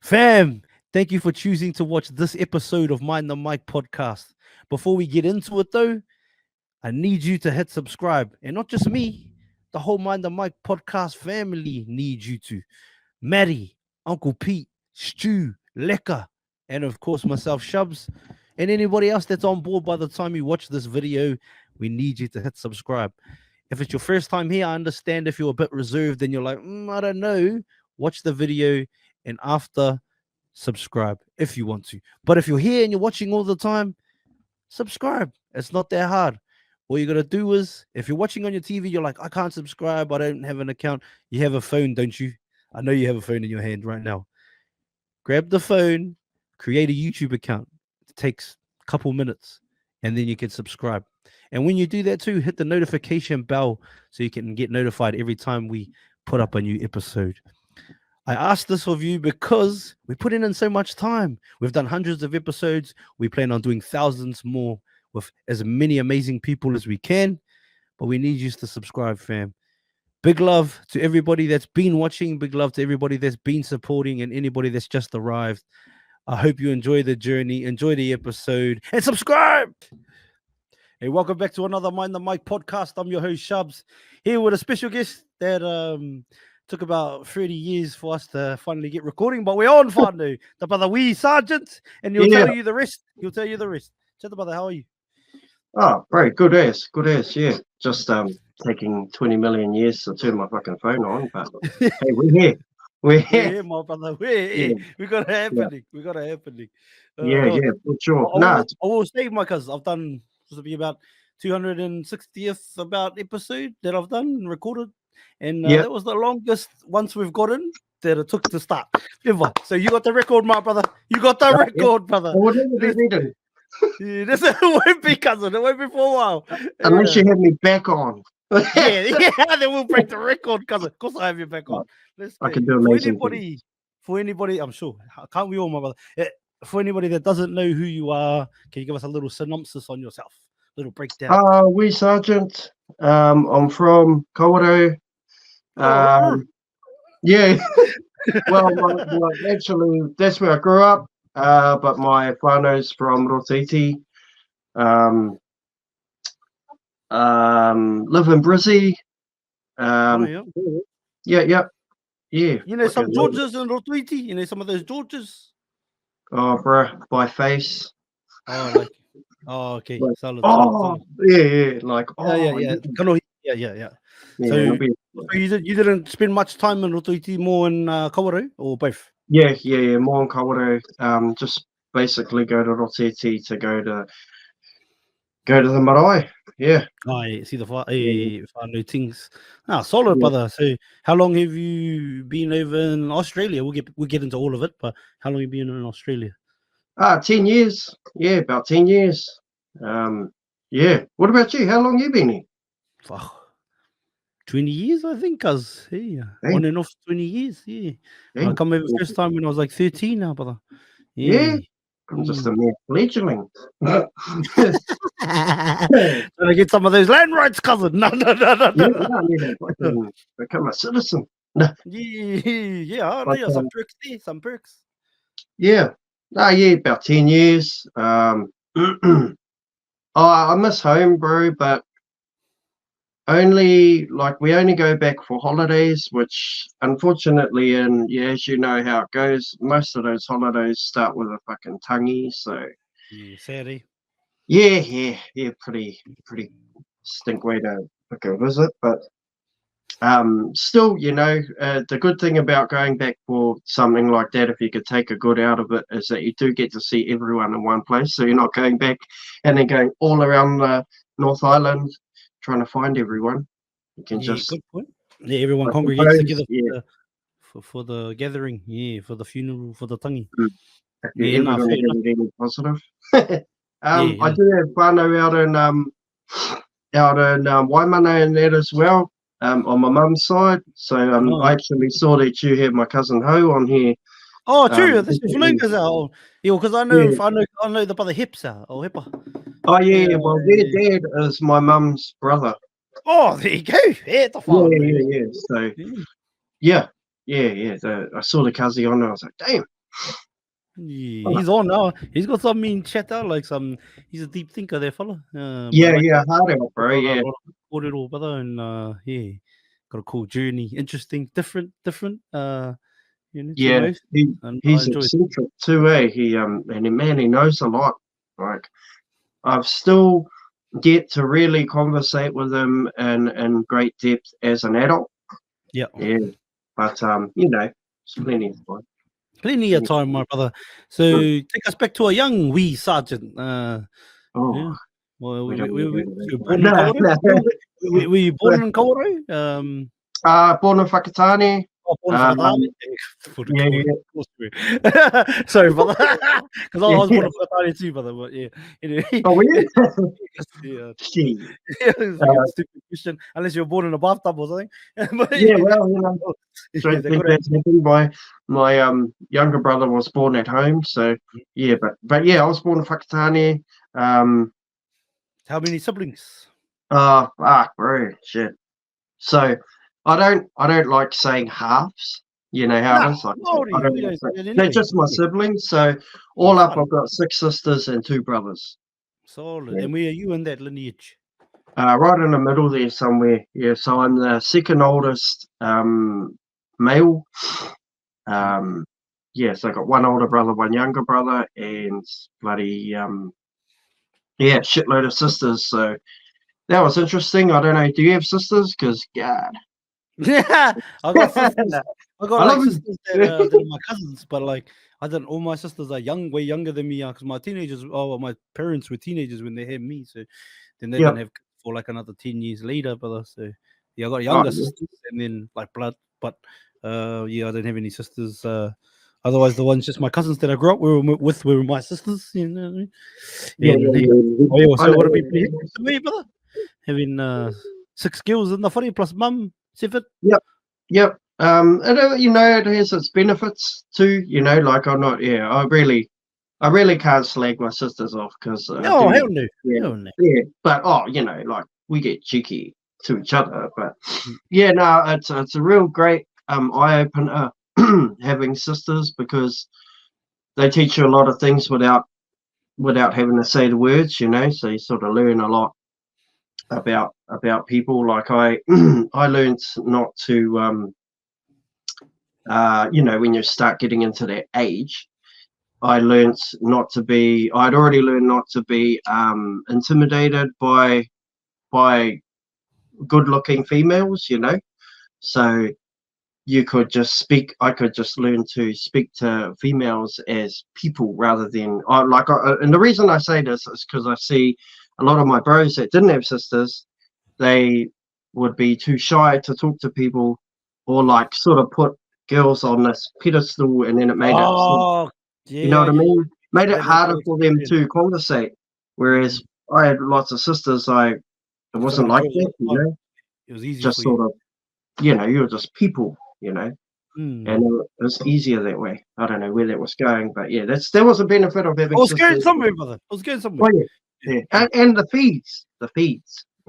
Fam, thank you for choosing to watch this episode of Mind the Mic podcast. Before we get into it, though, I need you to hit subscribe. And not just me, the whole Mind the Mic podcast family needs you to. Maddie, Uncle Pete, Stu, Leka, and of course myself, Shubz, and anybody else that's on board by the time you watch this video, we need you to hit subscribe. If it's your first time here, I understand if you're a bit reserved and you're like, I don't know, watch the video and after subscribe if you want to. But if you're here and you're watching all the time, subscribe. It's not that hard. All you got to do is, if you're watching on your TV, you're like, I can't subscribe, I don't have an account. You have a phone, don't you? I know you have a phone in your hand right now. Grab the phone, create a YouTube account. It takes a couple minutes, and then you can subscribe. And when you do that too, hit the notification bell so you can get notified every time we put up a new episode. I asked this of you because we put in so much time. We've done hundreds of episodes. We plan on doing thousands more with as many amazing people as we can. But we need you to subscribe, fam. Big love to everybody that's been watching. Big love to everybody that's been supporting and anybody that's just arrived. I hope you enjoy the journey, enjoy the episode, and subscribe. Hey, welcome back to another Mind the Mic podcast. I'm your host, Shubz, here with a special guest that took about 30 years for us to finally get recording, but we're on finally. The brother Wee Sergeant, and he'll tell you the rest. He'll tell you the rest. Chat brother, how are you? Oh, great, good as, yeah. Just taking 20 million years to turn my fucking phone on, but hey, we're here, my brother. We're here. We got it happening. We got it happening. Yeah, for sure. I will say, my cousin, I've done supposed to be about 260th about episode that I've done and recorded. And that was the longest once we've gotten that it took to start. So you got the record, my brother. You got the record, brother. This won't be, cousin. It won't be for a while. Unless you have me back on. yeah, then we'll break the record, cousin. Of course I have you back on. I can do amazing for anybody, I'm sure. Can't we all, my brother? For anybody that doesn't know who you are, can you give us a little synopsis on yourself? A little breakdown. Wee Sergeant. I'm from Kawerau. Yeah. well, actually, that's where I grew up. But my whānau's from Rotiti. Live in Brizzy. Yeah. You know some Georges in Rotiti? You know some of those Georges? Oh, bro, by face. Oh, okay. Solid. Yeah. Like, Yeah. So you didn't spend much time in Rotiti, more in Kawerau, or both? Yeah, more in Kawerau. Just basically go to Rotiti to go to the marae. Yeah. See the whānau things. Solid, brother. So how long have you been over in Australia? We'll get into all of it, but how long have you been in Australia? 10 years. Yeah, about 10 years. Yeah. What about you? How long you been here? 20 years, I think, cuz on and off 20 years. Yeah. I come over first time when I was like 13 now, brother. Yeah. I'm just a mere fledgling. Trying to get some of those land rights, cousin. No. Become a citizen. Yeah. I know some perks there, some perks. Yeah. About 10 years. I miss home, bro, but we only go back for holidays, which unfortunately, and as you know how it goes, most of those holidays start with a fucking tangi. So Saturday. Yeah, pretty stink way to fucking visit, but still, the good thing about going back for something like that, if you could take a good out of it, is that you do get to see everyone in one place. So you're not going back and then going all around the North Island trying to find everyone. You can just good point. Yeah, everyone congregates together for the gathering, for the funeral, for the tangi. Positive. I do have whānau out in Waimana and that as well, on my mum's side. So I actually saw that you had my cousin Ho on here. Oh, true. This is Lungas. Because I know the brother Hipsa or Hippa. Oh yeah, well their dad is my mum's brother. Oh, there you go. Yeah. So yeah. So I saw the Kazi on there. I was like, damn. Yeah, he's on now. He's got some mean chat out, like some. He's a deep thinker, there, fella. But I like hard out, bro. Yeah, it all, brother, and yeah, got a cool journey, interesting, different. To yeah. most, and I He's enjoy it. eccentric too, eh? He knows a lot. Like I've still get to really conversate with him in great depth as an adult. Yeah, Yeah, but it's plenty of time. plenty of time, my brother. So take us back to a young wee sergeant. Oh, Yeah. Well, we don't we want to so do you're that. born in Kawerau? Were you born in Kawerau? Born in Whakatane. Born in Whakatane? Yeah, Sorry, brother. Because I was born in Whakatane too, brother. But yeah. Anyway. Oh, were you? Yeah. Gee. It's like a stupid question, unless you're born in a bathtub or something. But, Yeah, well, yeah, don't think that's happened. My younger brother was born at home, so yeah, but yeah, I was born in Whakatane. How many siblings? Bro, shit. So I don't like saying halves. You know how it is. Like, I don't like that. They're just my siblings. So all up, I've got 6 sisters and 2 brothers. Solid. Yeah. And where are you in that lineage? Right in the middle there somewhere. Yeah. So I'm the second oldest male. Yeah. So I got one older brother, one younger brother, and bloody shitload of sisters. So that was interesting. I don't know. Do you have sisters? Because God. Yeah, I got sisters. I got I like sisters that are my cousins, but like I don't. All my sisters are way younger than me. Because my parents were teenagers when they had me, so then they didn't have kids for like another 10 years later, brother. So yeah, I got younger sisters, and then like blood, but yeah, I don't have any sisters. Otherwise, the ones just my cousins that I grew up with were my sisters. You know what I mean? Oh, yeah, so what would be pretty hectic to me, brother? Having 6 girls in the footy plus mum. Yep. And it has its benefits too. Like I'm not. Yeah, I really can't slag my sisters off because. No, hell no. Yeah, but like we get cheeky to each other. But yeah, no, it's a real great eye opener having sisters because they teach you a lot of things without having to say the words. So you sort of learn a lot about people. Like I I learned not to when you start getting into that age, I'd already learned not to be intimidated by good looking females. So I could just learn to speak to females as people rather than and the reason I say this is because I see a lot of my bros that didn't have sisters. They would be too shy to talk to people, or like sort of put girls on this pedestal, and then it made you know what I mean? Made it harder for them to conversate. Whereas I had lots of sisters, it wasn't like that, It was easy just for sort of, you were just people, Mm. and it was easier that way. I don't know where that was going, but yeah, that was a benefit of having sisters. I was going somewhere, brother. I was going somewhere. Oh, yeah. And the feeds.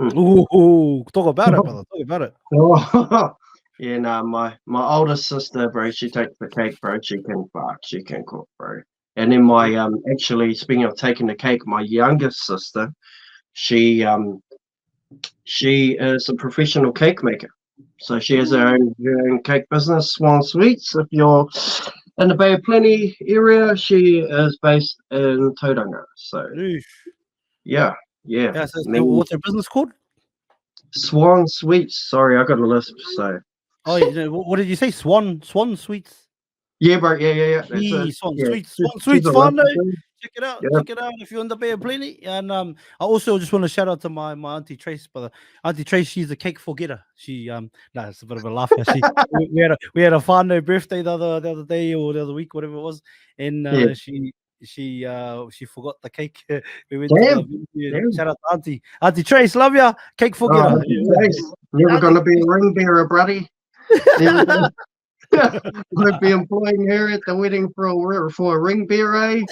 Ooh, talk about it, brother. Talk about it. Oh, yeah, no, my oldest sister, bro, she takes the cake, bro. She can cook, bro. And then my actually, speaking of taking the cake, my youngest sister, she is a professional cake maker. So she has her own cake business, Swan Sweets. If you're in the Bay of Plenty area, she is based in Tauranga. So yeah. So what's her business called? Swan Sweets. Sorry, I got a lisp. So. Oh, what did you say? Swan Sweets. Yeah, bro. Yeah. Swan Sweets Fun. Check it out. Check it out if you're in the Bay of Plenty. And I also just want to shout out to my auntie Trace, brother. Auntie Trace, she's a cake forgetter. She it's a bit of a laugh. we had a whānau birthday the other day or the other week, whatever it was, and she forgot the cake. We went to the venue. Shout out to Auntie Trace, love ya. Cake forgetter. Never gonna be a ring bearer, buddy. Won't be employing her at the wedding for a ring bearer.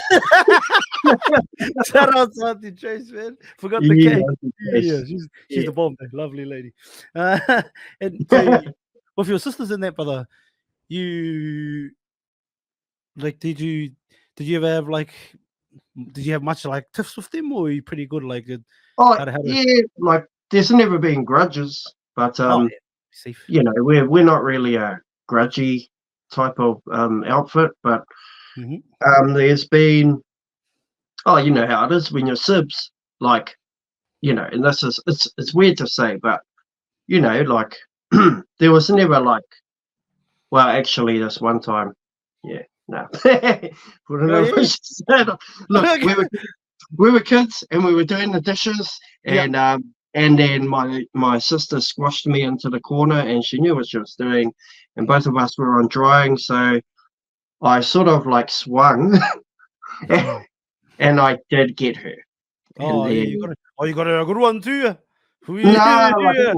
Shout out to Auntie Trace, man. Forgot the cake. Yeah, she's the bomb, man. Lovely lady. And so, with your sisters in that, brother, you Like, did you ever have like, did you have much like tiffs with them, or were you pretty good? Like, Oh, how to yeah, like there's never been grudges, but oh yeah, safe. you know, we're not really a grudgy type of outfit, but Hmm. there's been, oh, you know how it is when you're sibs, like, you know, and this is it's weird to say, but you know, like there was never like, well, actually, this one time, yeah, no, wouldn't Oh have yeah. wished that. Look, we were kids and we were doing the dishes, Yeah. and then my sister squashed me into the corner and she knew what she was doing, and both of us were on drying, so I sort of like swung and I did get her. And Oh, you then got it. Oh, you got a good one too. no, like Yeah.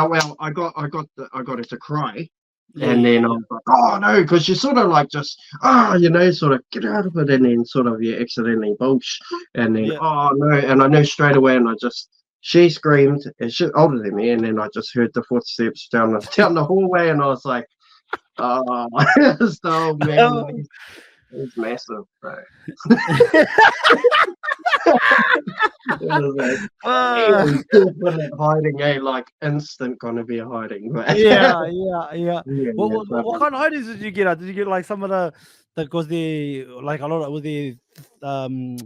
well, I got her to cry. Yeah, And then I yeah, was like, oh no, because you sort of like just, you know, sort of get out of it. And then sort of you accidentally bulge. And then, yeah. oh no. And I knew straight away. And she screamed, and she's older than me. And then I just heard the footsteps down the hallway. And I was like, oh, so man, Oh. it's massive, bro. It was like, Uh, hiding, like instant gonna be hiding. But yeah, yeah, yeah. yeah, What kind of hidings did you get at? Did you get like some of the because they like a lot of with the um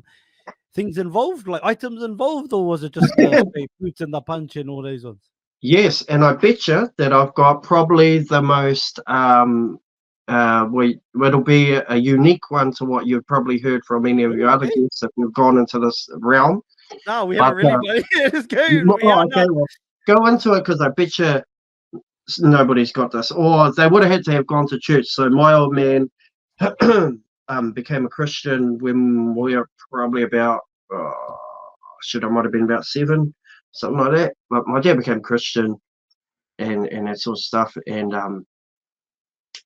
things involved, like items involved, or was it just the straight boots and the punch and all those ones? yes, and I bet you that I've got probably the most it'll be a unique one to what you've probably heard from any of your other Okay. guests if you've gone into this realm. No, we But haven't really. But yeah, let's go. We oh, haven't okay, done. well, go into it because I bet you nobody's got this, or they would have had to have gone to church. So my old man became a Christian when we were probably about I might have been about 7, something like that. But my dad became Christian and that sort of stuff. And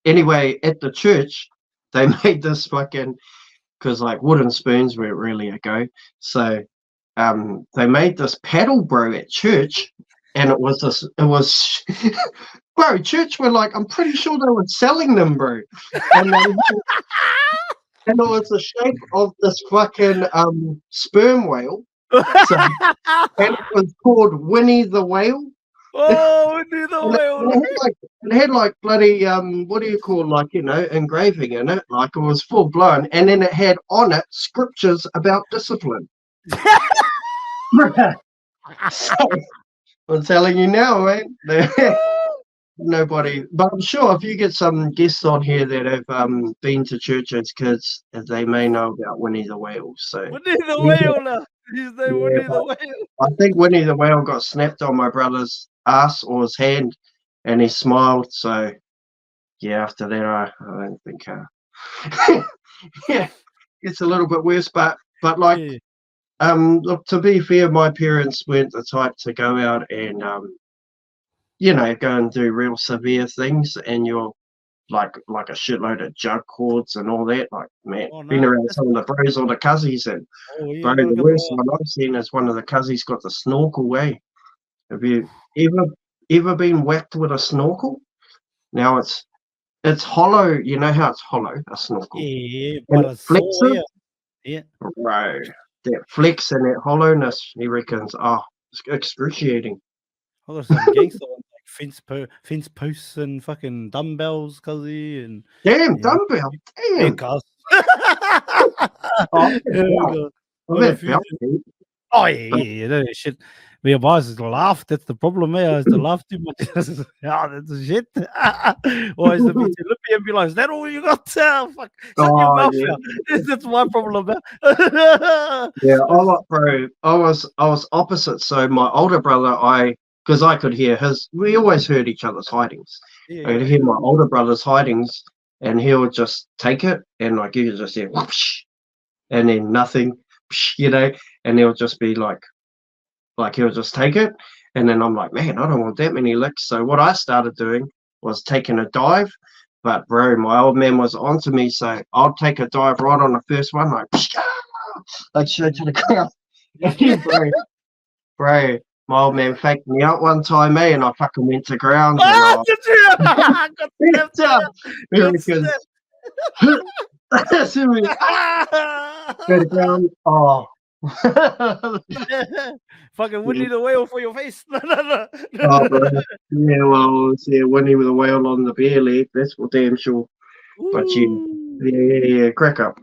anyway, at the church, they made this fucking because like wooden spoons were really a go. So they made this paddle, bro, at church, and it was bro, church were like, I'm pretty sure they were selling them, bro, and and it was the shape of this fucking sperm whale. So, and it was called Winnie the Whale. Oh, we knew the And whale. it had like bloody what do you call, like, you know, engraving in it, like it was full blown, and then it had on it scriptures about discipline. So, I'm telling you now, man. Nobody, but I'm sure if you get some guests on here that have been to church as kids, they may know about Winnie the Whale. So Winnie the whale. His name yeah, Winnie the whale. I think Winnie the Whale got snapped on my brother's ass or his hand, and he smiled. So yeah, after that, I don't think. Yeah, it's a little bit worse, but like, Yeah. look, to be fair, my parents weren't the type to go out and you know, go and do real severe things, and you're like a shitload of jug cords and all that. Like, man, Oh been no. around some of the bros or the cuzzies, and Oh yeah, bro, gotta the get worst the. one I've seen is one of the cuzzies got the snorkel way. Have you ever been whacked with a snorkel? Now it's hollow. You know how it's hollow, a snorkel, Yeah, and but it it's so flexes, yeah. Yeah. bro. That flex and that hollowness, he reckons, it's excruciating. I got some gangster ones like fence posts and fucking dumbbells, cuzzy, and Damn, yeah, dumbbell. yeah, Damn. cuz. Oh, Yeah, I've got a had few. belt heat. Oh yeah, that is shit. My boss is laugh. That's the problem. Is to laugh too much. Yeah, that's the shit. Or is the meet look at me and be like, "Is that all you got? Fuck, shut your Oh mouth." yeah. Yeah. That's my problem. Man. Yeah, I was opposite. So my older brother, because I could hear we always heard each other's hidings. Yeah, I could yeah. hear my older brother's hidings, and he would just take it, and like you could just hear whoosh, and then nothing, you know, and he'll just be like he'll just take it, and then I'm like, man, I don't want that many licks. So what I started doing was taking a dive, but bro, my old man was onto me, so I'll take a dive right on the first one, like straight to the ground. Bro, my old man faked me out one time, and I fucking went to ground, and Ah, I did you? Got picked snapped. up Got because snapped. Seriously, go to ground. Oh. Fucking Winnie the Whale for your face. Oh, bro. Yeah, well, yeah, Winnie with a whale on the bare leg, that's for damn sure. But Ooh. yeah, crack up.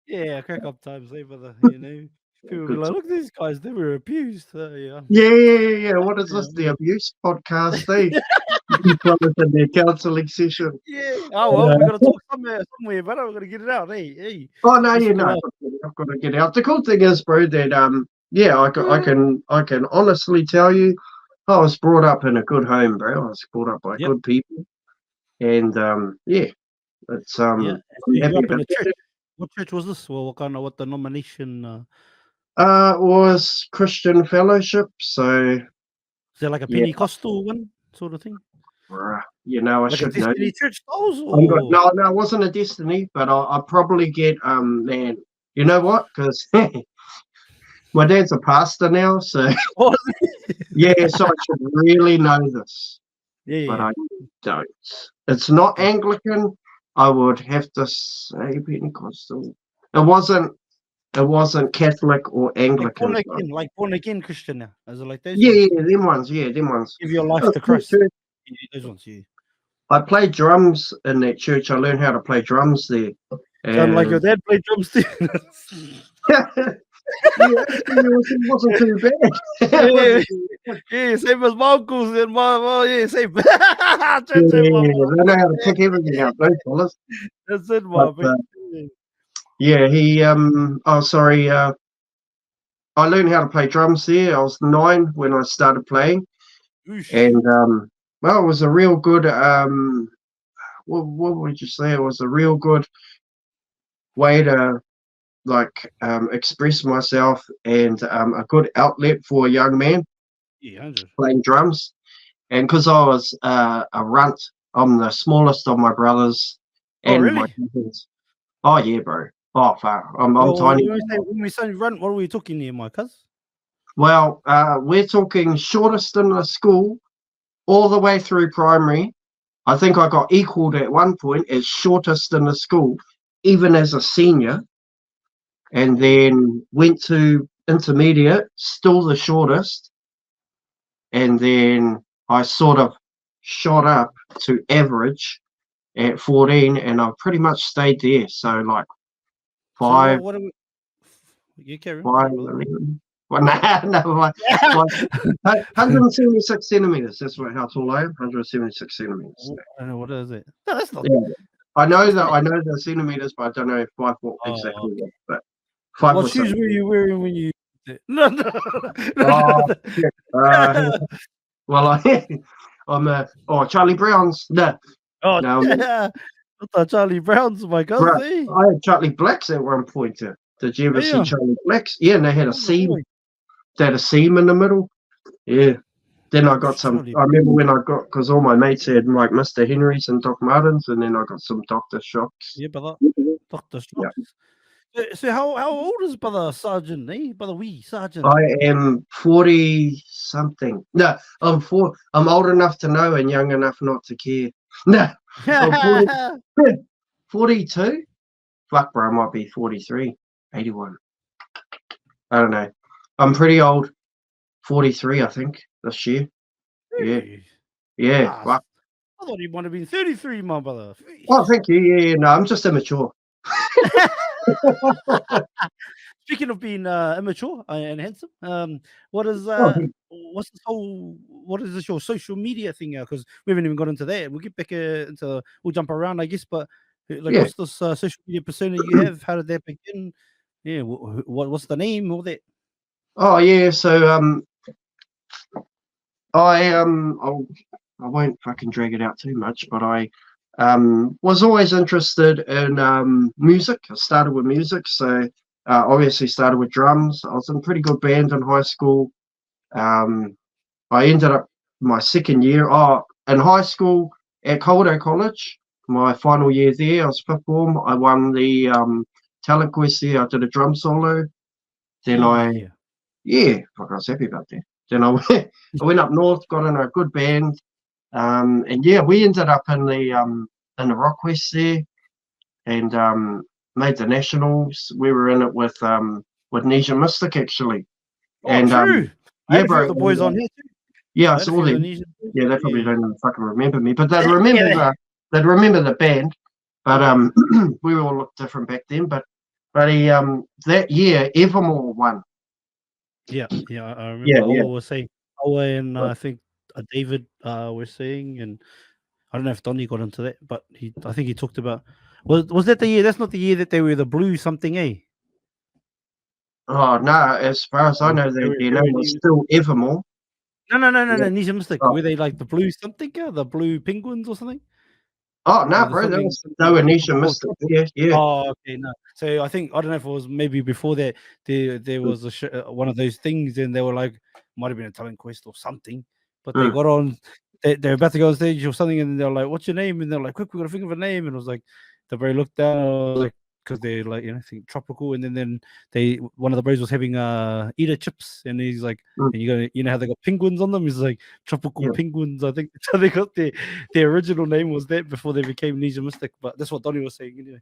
Yeah, crack up times, brother. People be Good like, time. look, these guys, they were abused. Yeah. Yeah. What is Yeah. this? The abuse podcast, eh? These brothers in their counselling session. Yeah. Oh well, we gotta talk somewhere, but we're gonna get it out. Hey. Oh no, This yeah, is no, gonna- I've got to get out. The cool thing is, bro, that yeah, I can honestly tell you, I was brought up in a good home, bro. I was brought up by Yep. good people, and yeah, it's Yeah. I'm So you grew happy up in about a church. that. What church was this? Well, what denomination? Was Christian Fellowship, so Is there like a yeah, Pentecostal one sort of thing? you know, I Like a should know. Destiny Church styles I'm good. or No, it wasn't a Destiny, but I'll probably get man. You know what? Because my dad's a pastor now, so what? yeah, so I should really know this, Yeah, but yeah. I don't. It's not Anglican. I would have to say Pentecostal. It wasn't Catholic or Anglican. So. Like born again Christian now. Is it like those Yeah, ones? them ones. Yeah, them ones. Give your life Oh, to cool Christ. church. Yeah, those ones, yeah. I played drums in that church. I learned how to play drums there. Sound like your And dad played drums too. yeah, it wasn't too bad. It yeah, wasn't too bad. yeah, same as my uncles and yeah, same. Yeah, they know how to pick everything out, those fellas. That's it, But Bobby. yeah, he oh sorry, I learned how to play drums there. I was 9 when I started playing, and well, it was a real good what would you say? It was a real good way to like express myself and a good outlet for a young man Yeah, 100. playing drums. And because I was a runt, I'm the smallest of my brothers Oh, and my really? cousins. Oh yeah, bro. Oh far. I'm Well, tiny. when we say run, what are we talking here, my cuz? Well, we're talking shortest in the school, all the way through primary. I think I got equaled at one point as shortest in the school, even as a senior, and then went to intermediate, still the shortest, and then I sort of shot up to average at 14, and I've pretty much stayed there. So like So five, what are we? You carry on. 5'11". Well, no, 176 centimeters. That's how tall I am. 176 centimeters. I don't know what is it. No, that's not. Yeah. I know the centimeters, but I don't know 5 foot exactly. Okay. But 5 What foot shoes something. were you wearing when you? No. Oh, yeah. Well, I'm Charlie Brown's. No, Oh, no, yeah. I thought Charlie Brown's my bro. cousin. I had Charlie Blacks at one point. Did you ever see Yeah. Charlie Blacks? Yeah, and they had a Oh, seam. boy. They had a seam in the middle. Yeah. Then I got some. Charlie I remember when I got because all my mates had like Mr. Henrys and Doc Martens, and then I got some Dr. Shocks. Yeah, brother. Dr. Yeah. Shubz. So how old is brother Sergeant? Brother Wee Sergeant. I am 40 something. No, I'm old enough to know and young enough not to care. No, I'm 42. Fuck, bro, I might be 43, 81. I don't know. I'm pretty old. 43, I think, this year. Really? Yeah. Fuck. I thought you might have been 33, my brother. Oh, thank you. Yeah. No, I'm just immature. Speaking of being immature and handsome, what is this your social media thing now? Because we haven't even got into that. We'll get back we'll jump around, I guess. But like, Yeah. what's this social media persona you have? How did that begin? Yeah, what's the name? All that. Oh yeah. So I won't fucking drag it out too much, but I was always interested in music. I started with music, so obviously started with drums. I was in a pretty good band in high school. I ended up my second year in high school at Coldo College. My final year there, I was fifth form. I won the talent quest there. I did a drum solo. Then I was happy about that. Then I went up north, got in a good band, and yeah, we ended up in the rock quest there, and made the nationals. We were in it with Nisha Mystic actually. Oh, And true. I yeah, had a few bro. of the boys on here too. Yeah, I I had a saw few of the them. Indonesian boys. Yeah, they probably Yeah. don't even fucking remember me, but they'd Yeah. remember the band. But we all looked different back then. But that year Evermore won. Yeah, I remember Yeah, yeah. Ola was saying, Ola and I think David were saying, and I don't know if Donny got into that, but I think he talked about, was that the year? That's not the year that they were the blue something, eh? Oh no, as far as I know, their name was still Evermore. No, Yeah. Nisha Mystic. Oh. Were they like the blue something, the blue penguins or something? Oh no, Or the bro, something, they were Nisha tropical. Mystic. Yeah, yeah. Oh, okay, no. So I think, I don't know if it was maybe before that there was one of those things, and they were like, might have been a talent quest or something, but they got on. They're about to go on stage or something, and they're like, "What's your name?" And they're like, "Quick, we gotta think of a name." And it was like, the bro looked down, and I was like, because they're like, I think tropical, and then one of the bros was having Eater chips, and he's like, and you know how they got penguins on them? He's like tropical penguins. I think so. They got their original name was that before they became Nisha Mystic, but that's what Donny was saying anyway.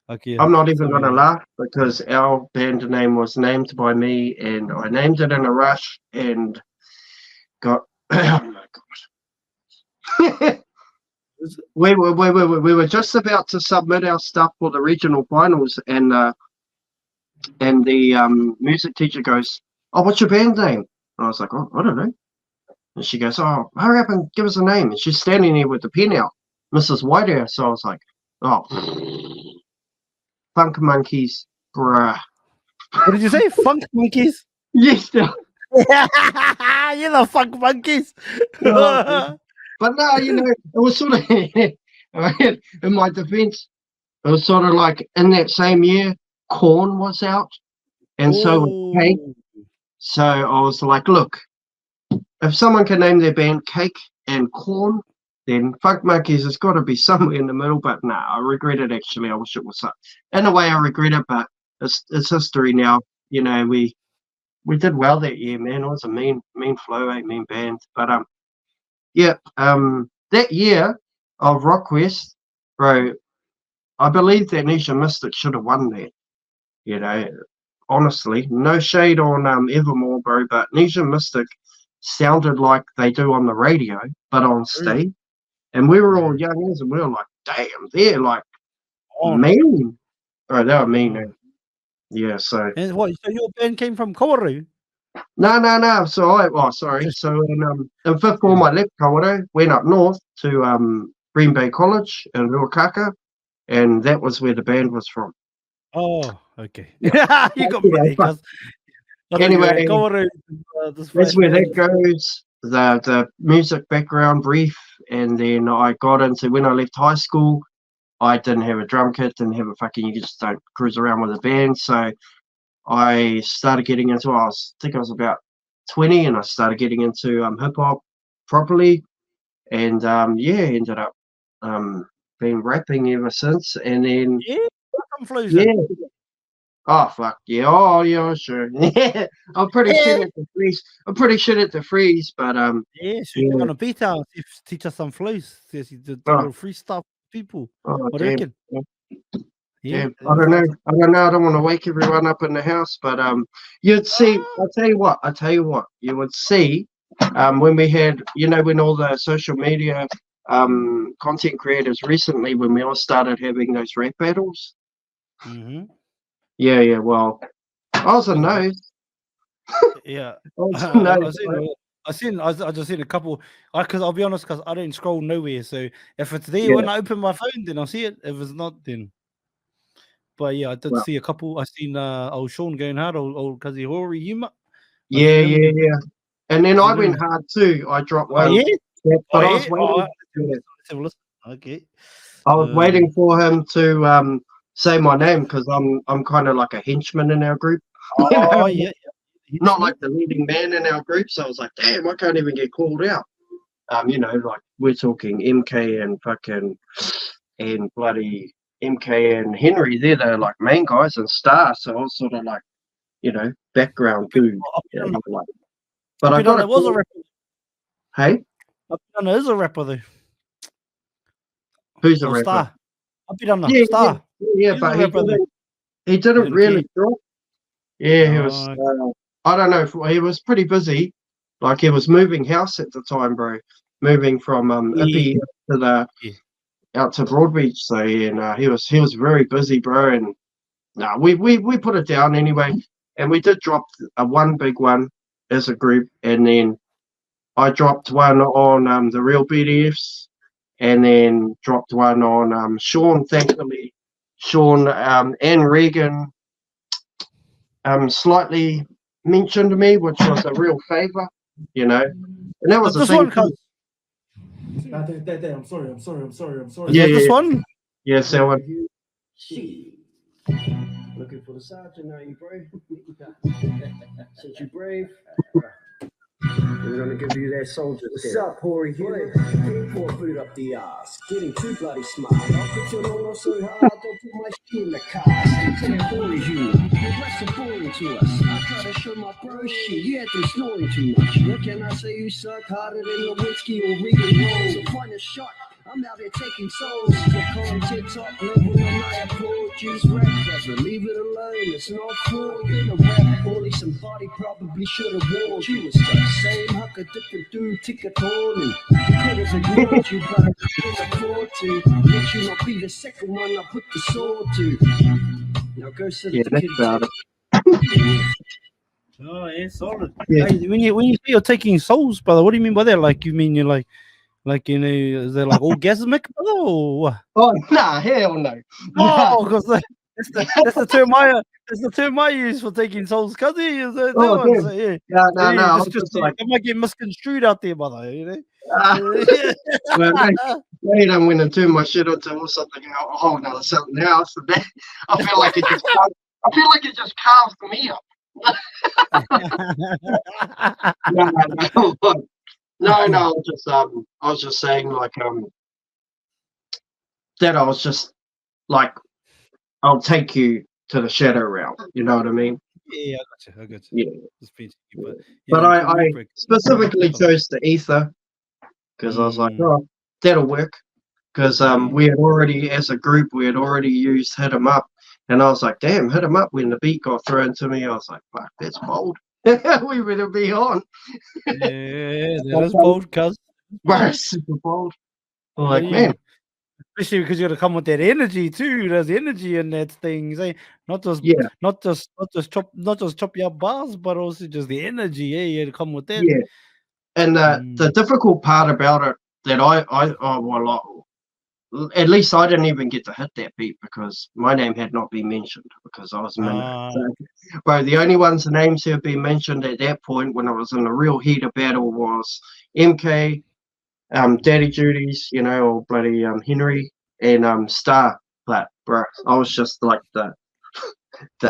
Okay, I'm not even gonna laugh because our band name was named by me, and I named it in a rush and got. Oh my god. We were just about to submit our stuff for the regional finals, and the music teacher goes, "Oh, what's your band name?" And I was like, "Oh, I don't know." And she goes, "Oh, hurry up and give us a name." And she's standing there with the pen out, Mrs. Whitehair. So I was like, "Oh, Funk Monkeys, bruh." What did you say? Funk monkeys? Yes, You're the funk monkeys. but no, it was sort of in my defense, it was sort of like in that same year, Corn was out, and so was Cake. So I was like, look, if someone can name their band Cake and Corn, then Funk Monkeys has got to be somewhere in the middle. But no, I regret it actually. I wish it was in a way I regret it, but it's history now. We did well that year, man. It was a mean flow, mean band. But that year of Rockquest, bro, I believe that Nisha Mystic should have won that. Honestly, no shade on Evermore, bro, but Nisha Mystic sounded like they do on the radio, but on stage. And we were all youngins, and we were like, damn, they're like mean. Bro, they were mean. Yeah, so. And what? So your band came from Kawaru? No. Sorry. So in fifth form, I left Kawaru, went up north to Green Bay College in Ruakaka, and that was where the band was from. Oh, okay. Yeah. You got me there, cuz. Anyway, that's where that goes. The music background brief, and then I got into, when I left high school, I didn't have a drum kit, didn't have you just don't cruise around with a band, so I started getting into, I think I was about 20, and I started getting into hip hop properly, and ended up been rapping ever since, and then oh fuck yeah, oh yeah, sure. I'm pretty shit at the freeze. But so you're gonna beat us if teach us some flows. The little free stuff, people. What do you reckon? Yeah, I don't know. I don't want to wake everyone up in the house, but you'd see. I tell you what. You would see when we had, when all the social media content creators recently, when we all started having those rap battles. Mm-hmm. Yeah. Well, I was in those. Yeah, I just seen a couple. Because I'll be honest, because I don't scroll nowhere. So if it's there when I open my phone, then I'll see it. If it's not, then. But yeah, I did see a couple. I seen old Sean going hard, old Kazuhori Yuma. Yeah. And then I went hard too. I dropped one. But I was waiting. Okay. I was waiting for him to say my name, because I'm kind of like a henchman in our group. Not like the leading man in our group. So I was like, damn, I can't even get called out. Like we're talking MK and bloody MK and Henry. They're like main guys and Star. So I was sort of like, background dude. But I got it was a rapper. Hey, Abidana is a rapper though. Who's a rapper? Star. Abidana, Star. Yeah, but he didn't didn't really care? drop. Yeah, he was. Oh, I don't know. He was pretty busy. Like he was moving house at the time, bro. Moving from yeah, Ippy to the yeah. out to Broadbeach. So yeah, nah, he was very busy, bro. And nah, we put it down anyway. And we did drop one big one as a group, and then I dropped one on the real BDFs, and then dropped one on Sean. Thankfully, Sean and Regan slightly mentioned me, which was a real favor, you know. And that was But the this thing. one, cuz, I'm sorry. is Yeah, that this yeah, one? yeah. So Looking for the sergeant, are you, bro? Since you brave, we're gonna give you that soldier. What's up, Hori here? Can't pour food up the ass. Getting too bloody smart. I'll put your no so hard, don't put my shit in the car. Can't Hori humor. Your breasts are boring to us. I try to show my bro shit. You had them snoring too much. What can I say? You suck harder than Lewinsky or Regan Roll. So find a shot. I'm out here taking souls. The content top level and I applaud. Just rap, brother. Leave it alone. It's not for you to rap. Only somebody probably should have warned you. It's the same huck, a different dude, ticket on. And could have ignored you, but I couldn't afford to. Let you not be the second one I put the sword to. Now go sit yeah, at the that's kitty about table. it. Oh, yeah, solid. Yeah. Hey, when you say you're taking souls, brother, what do you mean by that? Like, you mean you're like you know, is it like orgasmic, brother, or what? Oh nah, hell no. Oh, because that's the term I use for taking souls, cuz is that Oh one? damn. So yeah, No. I was just just like, it might get misconstrued out there, brother. You know. well, they done went and turned my shit into something something else. And then I feel like it just carved me up. No. I was just saying like that I was just like I'll take you to the shadow realm. You know what I mean? Yeah, I got you. Yeah. Just being cheeky, but But yeah, I specifically chose the ether because I was like, oh, that'll work. Because we had already, as a group, used Hit 'em Up. And I was like, damn, Hit 'em Up. When the beat got thrown to me, I was like, fuck, that's bold. We better be on. Yeah, that is bold, cuz. But super bold. I'm like, Yeah. man. Especially because you got to come with that energy too. There's energy in that thing. Say, not just Yeah, not just chop your bars, but also just the energy. Yeah, you got to come with that. yeah. And the difficult part about it that at least I didn't even get to hit that beat because my name had not been mentioned because I was Minnow. But the only ones the names have been mentioned at that point when I was in the real heat of battle was MK, Daddy Judy's, you know, or bloody Henry and Star. But bro, I was just like the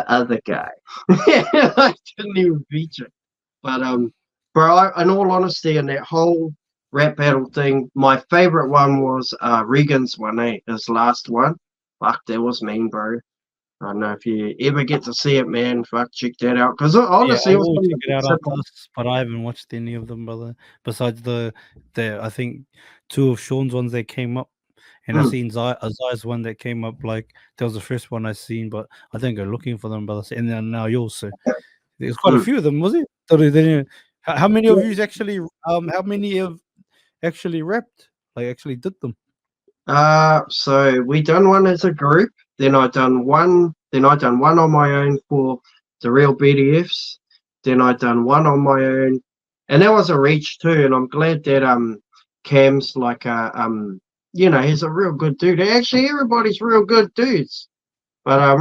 other guy. I didn't even feature. But bro, in all honesty, in that whole rap battle thing, my favorite one was Regan's one, his last one. Fuck, that was mean, bro. I don't know if you ever get to see it, man. Fuck, check that out. Because honestly, I it was will one of check the it out best after this, but I haven't watched any of them, brother. Besides the I think two of Sean's ones that came up, and I seen Zai's one that came up. Like that was the first one I seen, but I think they're looking for them, brother. And then now yours, so there's quite a few of them, was it? So how many of you actually how many have actually rapped? Like actually did them? So we done one as a group. Then I done one on my own for the real BDFs. Then I done one on my own, and that was a reach too. And I'm glad that Cam's like he's a real good dude. Actually, everybody's real good dudes. But I'm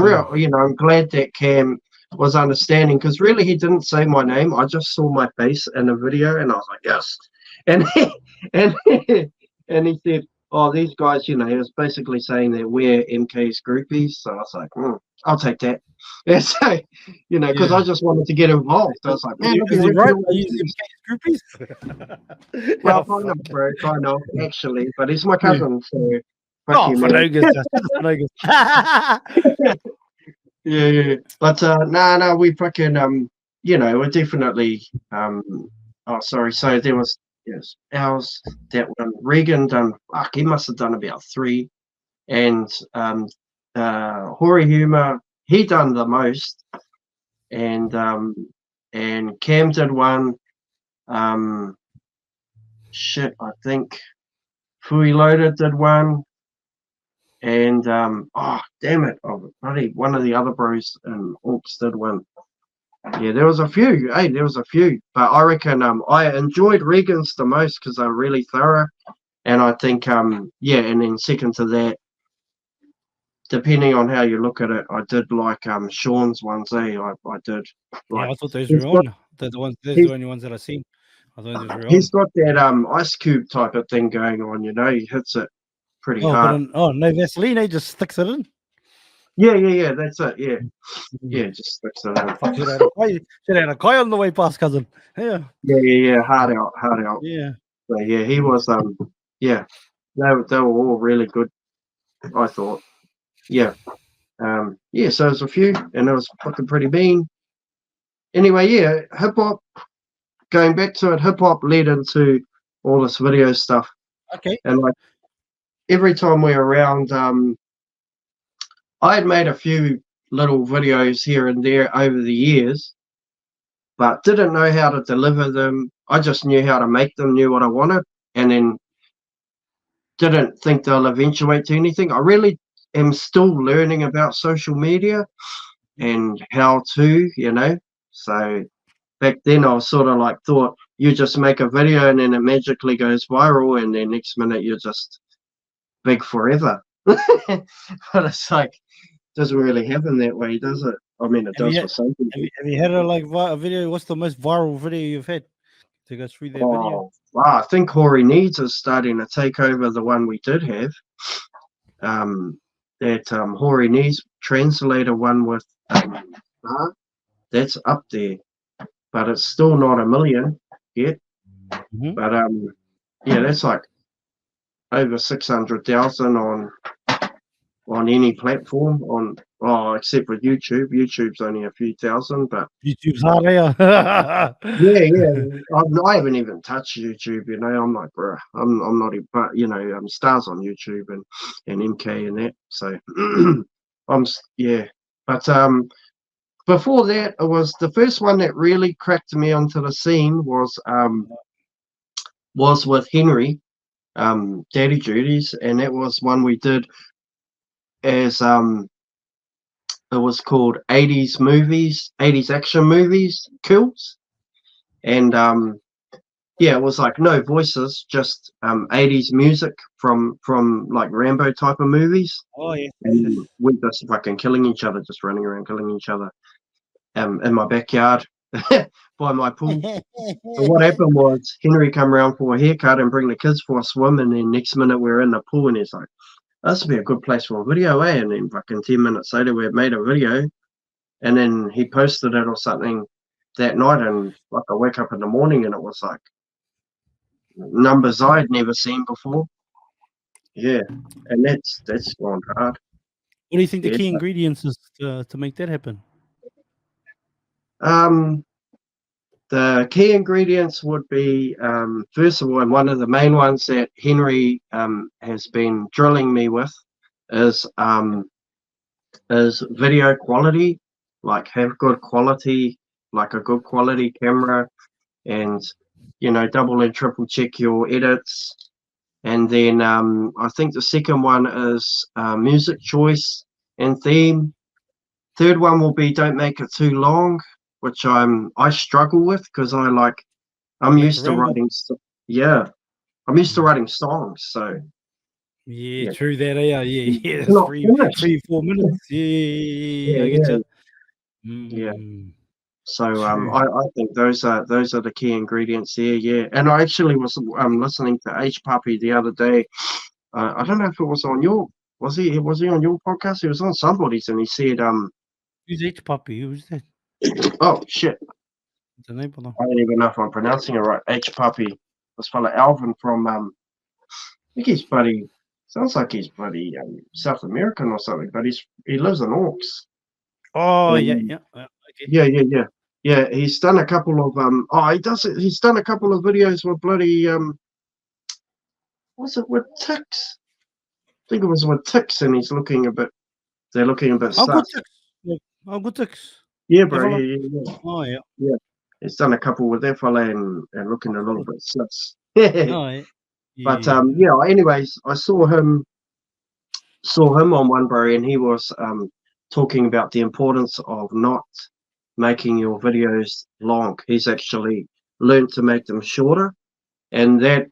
glad that Cam was understanding because really he didn't say my name. I just saw my face in the video, and I was like, yes. And and and he said, oh, these guys, he was basically saying that we're MK's groupies. So I was like, I'll take that. And so, because I just wanted to get involved. So I was like, man, Is he right? Are you MK's groupies? well, kind of, bro, kind of, actually. But he's my cousin, so fuck Oh, you, for man. no good, Yeah. But no, we fucking we're definitely sorry. So there was ours that one. Regan done. He must have done about 3, and Hori Humor he done the most, and Cam did one. Shit, I think Fui Loaded did one, and oh damn it, bloody one of the other bros in Hawks did one. Yeah, there was a few. Hey, there was a few, but I reckon I enjoyed Regan's the most because they're really thorough, and I think yeah, and then second to that, depending on how you look at it, I did like Sean's ones. I did. Like, Yeah, I thought those were on. They're the ones. Those are the only ones that I've seen. I thought those were on. He's got that ice cube type of thing going on. You know, he hits it pretty hard. But no Vaseline, he just sticks it in. Yeah, that's it. Yeah, just sticks it in. Fuck, should have a koi on the way past, cousin. Yeah. Yeah, hard out. Yeah. So, yeah, he was yeah, they were all really good, I thought. Yeah. Yeah, so there's a few, and it was fucking pretty mean. Anyway, yeah, hip hop. Going back to it, hip hop led into all this video stuff. Okay. And like every time we're around, I had made a few little videos here and there over the years, but didn't know how to deliver them. I just knew how to make them, knew what I wanted, and then didn't think they'll eventuate to anything. I really am still learning about social media and how to, you know. So back then I was sort of like thought you just make a video and then it magically goes viral, and then next minute you're just big forever. But it's like, doesn't really happen that way, does it? I mean, it does for some people. Have you had a video? What's the most viral video you've had to go through that video? Wow, I think Corey Needs is starting to take over the one we did have. That Corey Needs translator one with that's up there, but it's still not a million yet. Mm-hmm. But yeah, that's like over 600,000 on any platform except for YouTube. YouTube's only a few thousand, but YouTube's hard, yeah. I haven't even touched YouTube. You know, I'm like, bro, I'm not, but you know, stars on YouTube and MK and that. So but before that, it was the first one that really cracked me onto the scene was with Henry, Daddy Duties, and that was one we did as it was called 80s action movies kills, and yeah, it was like no voices, just 80s music from like Rambo type of movies. Oh yeah. And we just fucking killing each other, just running around killing each other in my backyard by my pool. So what happened was Henry come around for a haircut and bring the kids for a swim, and then next minute we're in the pool and he's like, this would be a good place for a video, eh? And then fucking 10 minutes later we had made a video, and then he posted it or something that night, and like I wake up in the morning and it was like numbers I'd never seen before. Yeah, and that's gone hard. What do you think the key ingredients is to make that happen? The key ingredients would be, first of all, and one of the main ones that Henry has been drilling me with is video quality. Like, have good quality, like a good quality camera, and you know, double and triple check your edits. And then I think the second one is music choice and theme. Third one will be don't make it too long, which I struggle with because I'm used to writing. I'm used to writing songs. So yeah. True that. Yeah. It's not 3-4 minutes. Yeah. I get you. Yeah. So I think those are the key ingredients there. Yeah, and I actually was listening to H Puppy the other day. I don't know if it was on your was he on your podcast? He was on somebody's, and he said Who's H Puppy? Who's that? Oh shit! I don't even know if I'm pronouncing it right. H Puppy. This fella Alvin from I think he's bloody. Sounds like he's bloody South American or something, but he lives in Orcs. Oh yeah. Okay. Yeah, he's done a couple of he's done a couple of videos with bloody was it with Ticks? I think it was with Ticks, and they're looking a bit Uncle sus. Ticks. Oh, good ticks. Yeah, bro. Fella? Yeah. Oh, yeah. Yeah. He's done a couple with that fella and looking a little bit sus. Oh, yeah. But Yeah. yeah. Anyways, I saw him on one, bro, and he was talking about the importance of not making your videos long. He's actually learned to make them shorter, and that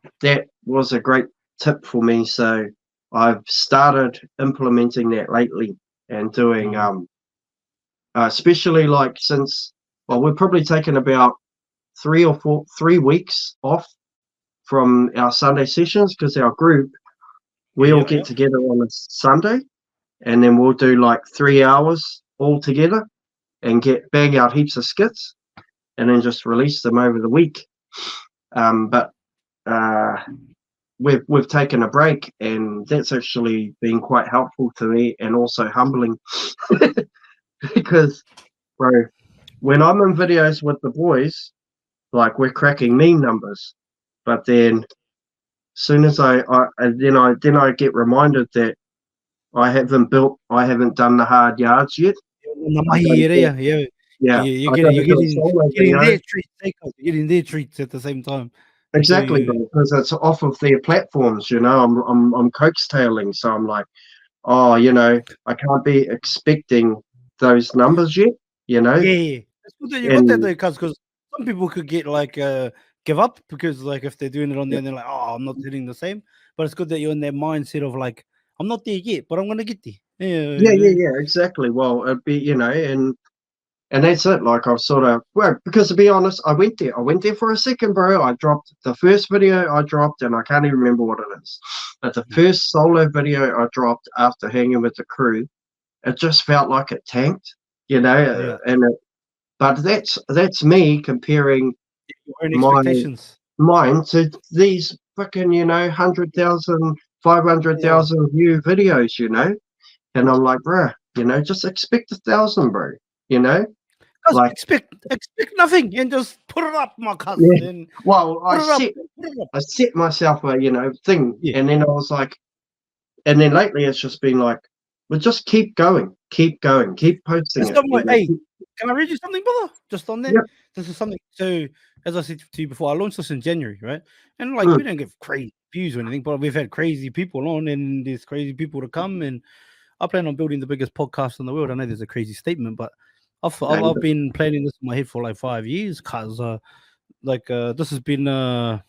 was a great tip for me. So I've started implementing that lately and doing especially like since, well, we've probably taken about 3 weeks off from our Sunday sessions because our group, we all get together on a Sunday, and then we'll do like 3 hours all together and bang out heaps of skits and then just release them over the week. But we've taken a break, and that's actually been quite helpful to me and also humbling because, bro, when I'm in videos with the boys, like we're cracking meme numbers, but then soon as I get reminded that I haven't done the hard yards yet. Yeah, you're getting know? their treats. You're getting their treats at the same time. Exactly, because it's off of their platforms. You know, I'm coaxtailing, so I'm like, oh, you know, I can't be expecting those numbers yet. You know, Yeah. It's good that you got that though, because some people could get like give up because like if they're doing it on there, and they're like, oh, I'm not hitting the same. But it's good that you're in that mindset of like, I'm not there yet, but I'm gonna get there. Yeah, exactly. Well, it'd be, you know, and that's it. Like I've sort of, well, because to be honest, I went there for a second, bro. I dropped the first video I dropped, and I can't even remember what it is. But the first solo video I dropped after hanging with the crew, it just felt like it tanked, you know. But that's me comparing your own expectations. mine to these fucking, you know, 100,000, 500,000 view videos, you know. And I'm like, bruh, you know, just expect 1,000, bro. You know, just like expect nothing and just put it up, my cousin. Yeah. Well, I set myself a, you know, thing, and then I was like, and then lately it's just been like, well, just keep going, keep posting it. Hey, can I read you something, brother? Just on that. Yep. This is something. So, as I said to you before, I launched this in January, right? And like we don't get crazy views or anything, but we've had crazy people on, and there's crazy people to come, and I plan on building the biggest podcast in the world. I know there's a crazy statement, but I've been planning this in my head for like 5 years, cause this has been I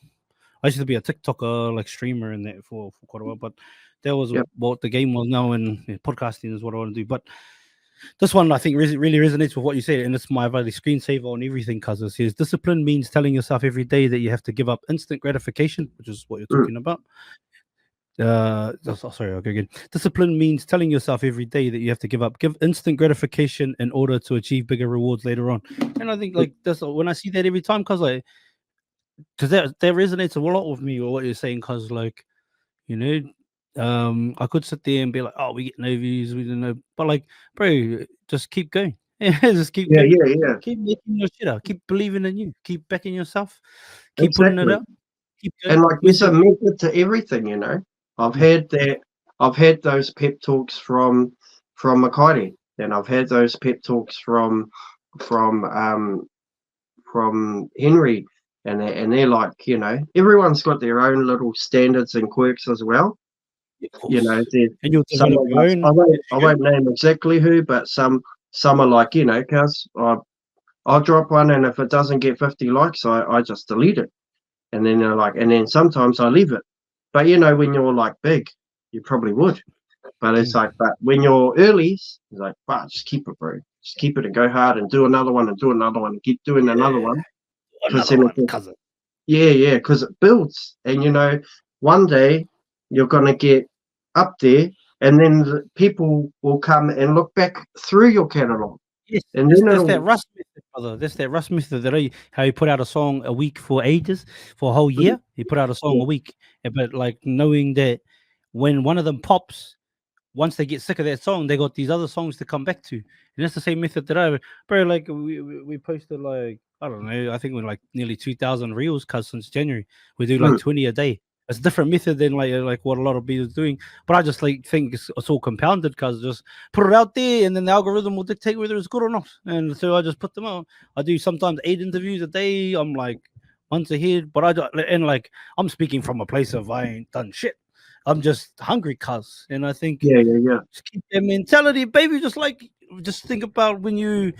used to be a TikToker, like streamer, and that for quite a while, but that was what the game was now, and podcasting is what I want to do. But this one I think really resonates with what you said, and it's my value screensaver on everything, cause it says discipline means telling yourself every day that you have to give up instant gratification, which is what you're talking about. Sorry, I'll go again. Discipline means telling yourself every day that you have to give instant gratification in order to achieve bigger rewards later on. And I think like that's when I see that every time, because that resonates a lot with me or what you're saying, because like, you know, I could sit there and be like, oh, we get no views, we don't know, but like, bro, just keep going. Just keep going. Yeah. Keep making your shit out. Keep believing in you. Keep backing yourself. Keep putting it out. Keep going. And like there's a method to everything, you know. I've had those pep talks from Makari, and I've had those pep talks from Henry, and they're like, you know, everyone's got their own little standards and quirks as well. You know, and you'll some of us, I won't name exactly who, but some are like, you know, cause I'll drop one, and if it doesn't get 50 likes, I just delete it. And then they're like, and then sometimes I leave it. But you know, when you're like big, you probably would. But it's like, but when you're early, it's like, wow, just keep it, bro. Just keep it and go hard and do another one and do another one and keep doing another one. Because it builds. And you know, one day you're gonna get up there, and then the people will come and look back through your catalog. Yes, and that's that Rust method, brother. That's that Rust method that how you put out a song a week for ages, for a whole year. You put out a song a week, but like knowing that when one of them pops, once they get sick of that song, they got these other songs to come back to. And that's the same method that bro, like we posted like, I don't know, I think we're like nearly 2,000 reels since January. We do like 20 a day. It's a different method than like what a lot of people are doing. But I just like think it's all compounded because just put it out there and then the algorithm will dictate whether it's good or not. And so I just put them out. I do sometimes 8 interviews a day. I'm like once ahead, but I don't, and like I'm speaking from a place of I ain't done shit. I'm just hungry, cuz, and I think yeah. just keep that mentality, baby. Just think about when you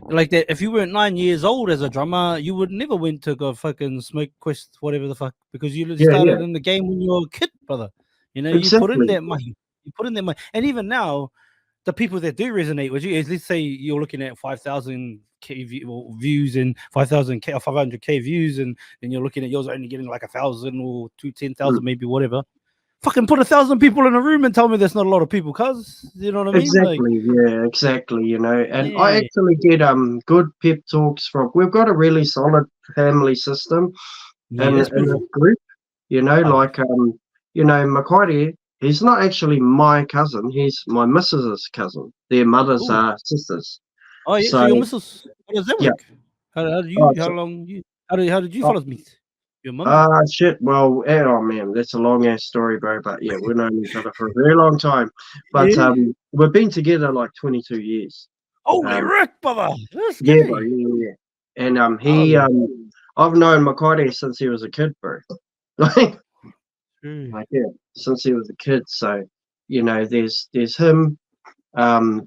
like that. If you weren't 9 years old as a drummer, you would never went to go fucking smoke quest, whatever the fuck, because you Yeah, started yeah. in the game when you were a kid, brother. You know, you put in Exactly. that money. You put in that money, and even now, the people that do resonate with you is, let's say you're looking at 5,000 views and 5,000 or 500k views, and then you're looking at yours only getting like 1,000 or 10,000, maybe whatever. Fucking put 1,000 people in a room and tell me there's not a lot of people, cuz, you know what I mean? Like, Exactly, yeah, exactly. You know, and I yeah, actually get good pep talks from. We've got a really solid family system yeah, that's in a beautiful. group. You know, Oh, like you know, Makaire, he's not actually my cousin. He's my missus's cousin. Their mothers cool. are sisters. Oh yeah, so So your missus, how does that yeah. work? How did Oh, you, how so, long you, how did you oh, fellas meet? Your mum? shit. Well, oh man, that's a long ass story, bro. But yeah, we've known each other for a very long time. But Yeah. we've been together like 22 years. Holy Um, Rick, brother. That's Yeah, bro. gay. Yeah. And he Oh, I've known Makaire since he was a kid, bro. Like, true. yeah, since he was a kid. So, you know, there's him.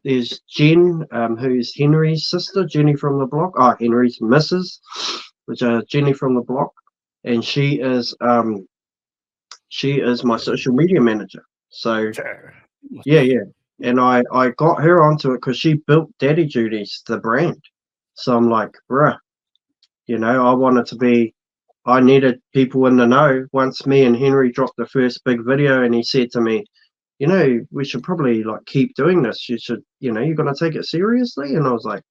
There's Jen, who's Henry's sister, Jenny from the block. Oh, Henry's missus, which is Jenny from the block, and she is my social media manager. So Sure. Must yeah, be. yeah. And I got her onto it because she built Daddy Judy's the brand. So I'm like, bruh. You know, I needed people in the know. Once me and Henry dropped the first big video, and he said to me, you know, we should probably like keep doing this. You should, you know, you're going to take it seriously. And I was like,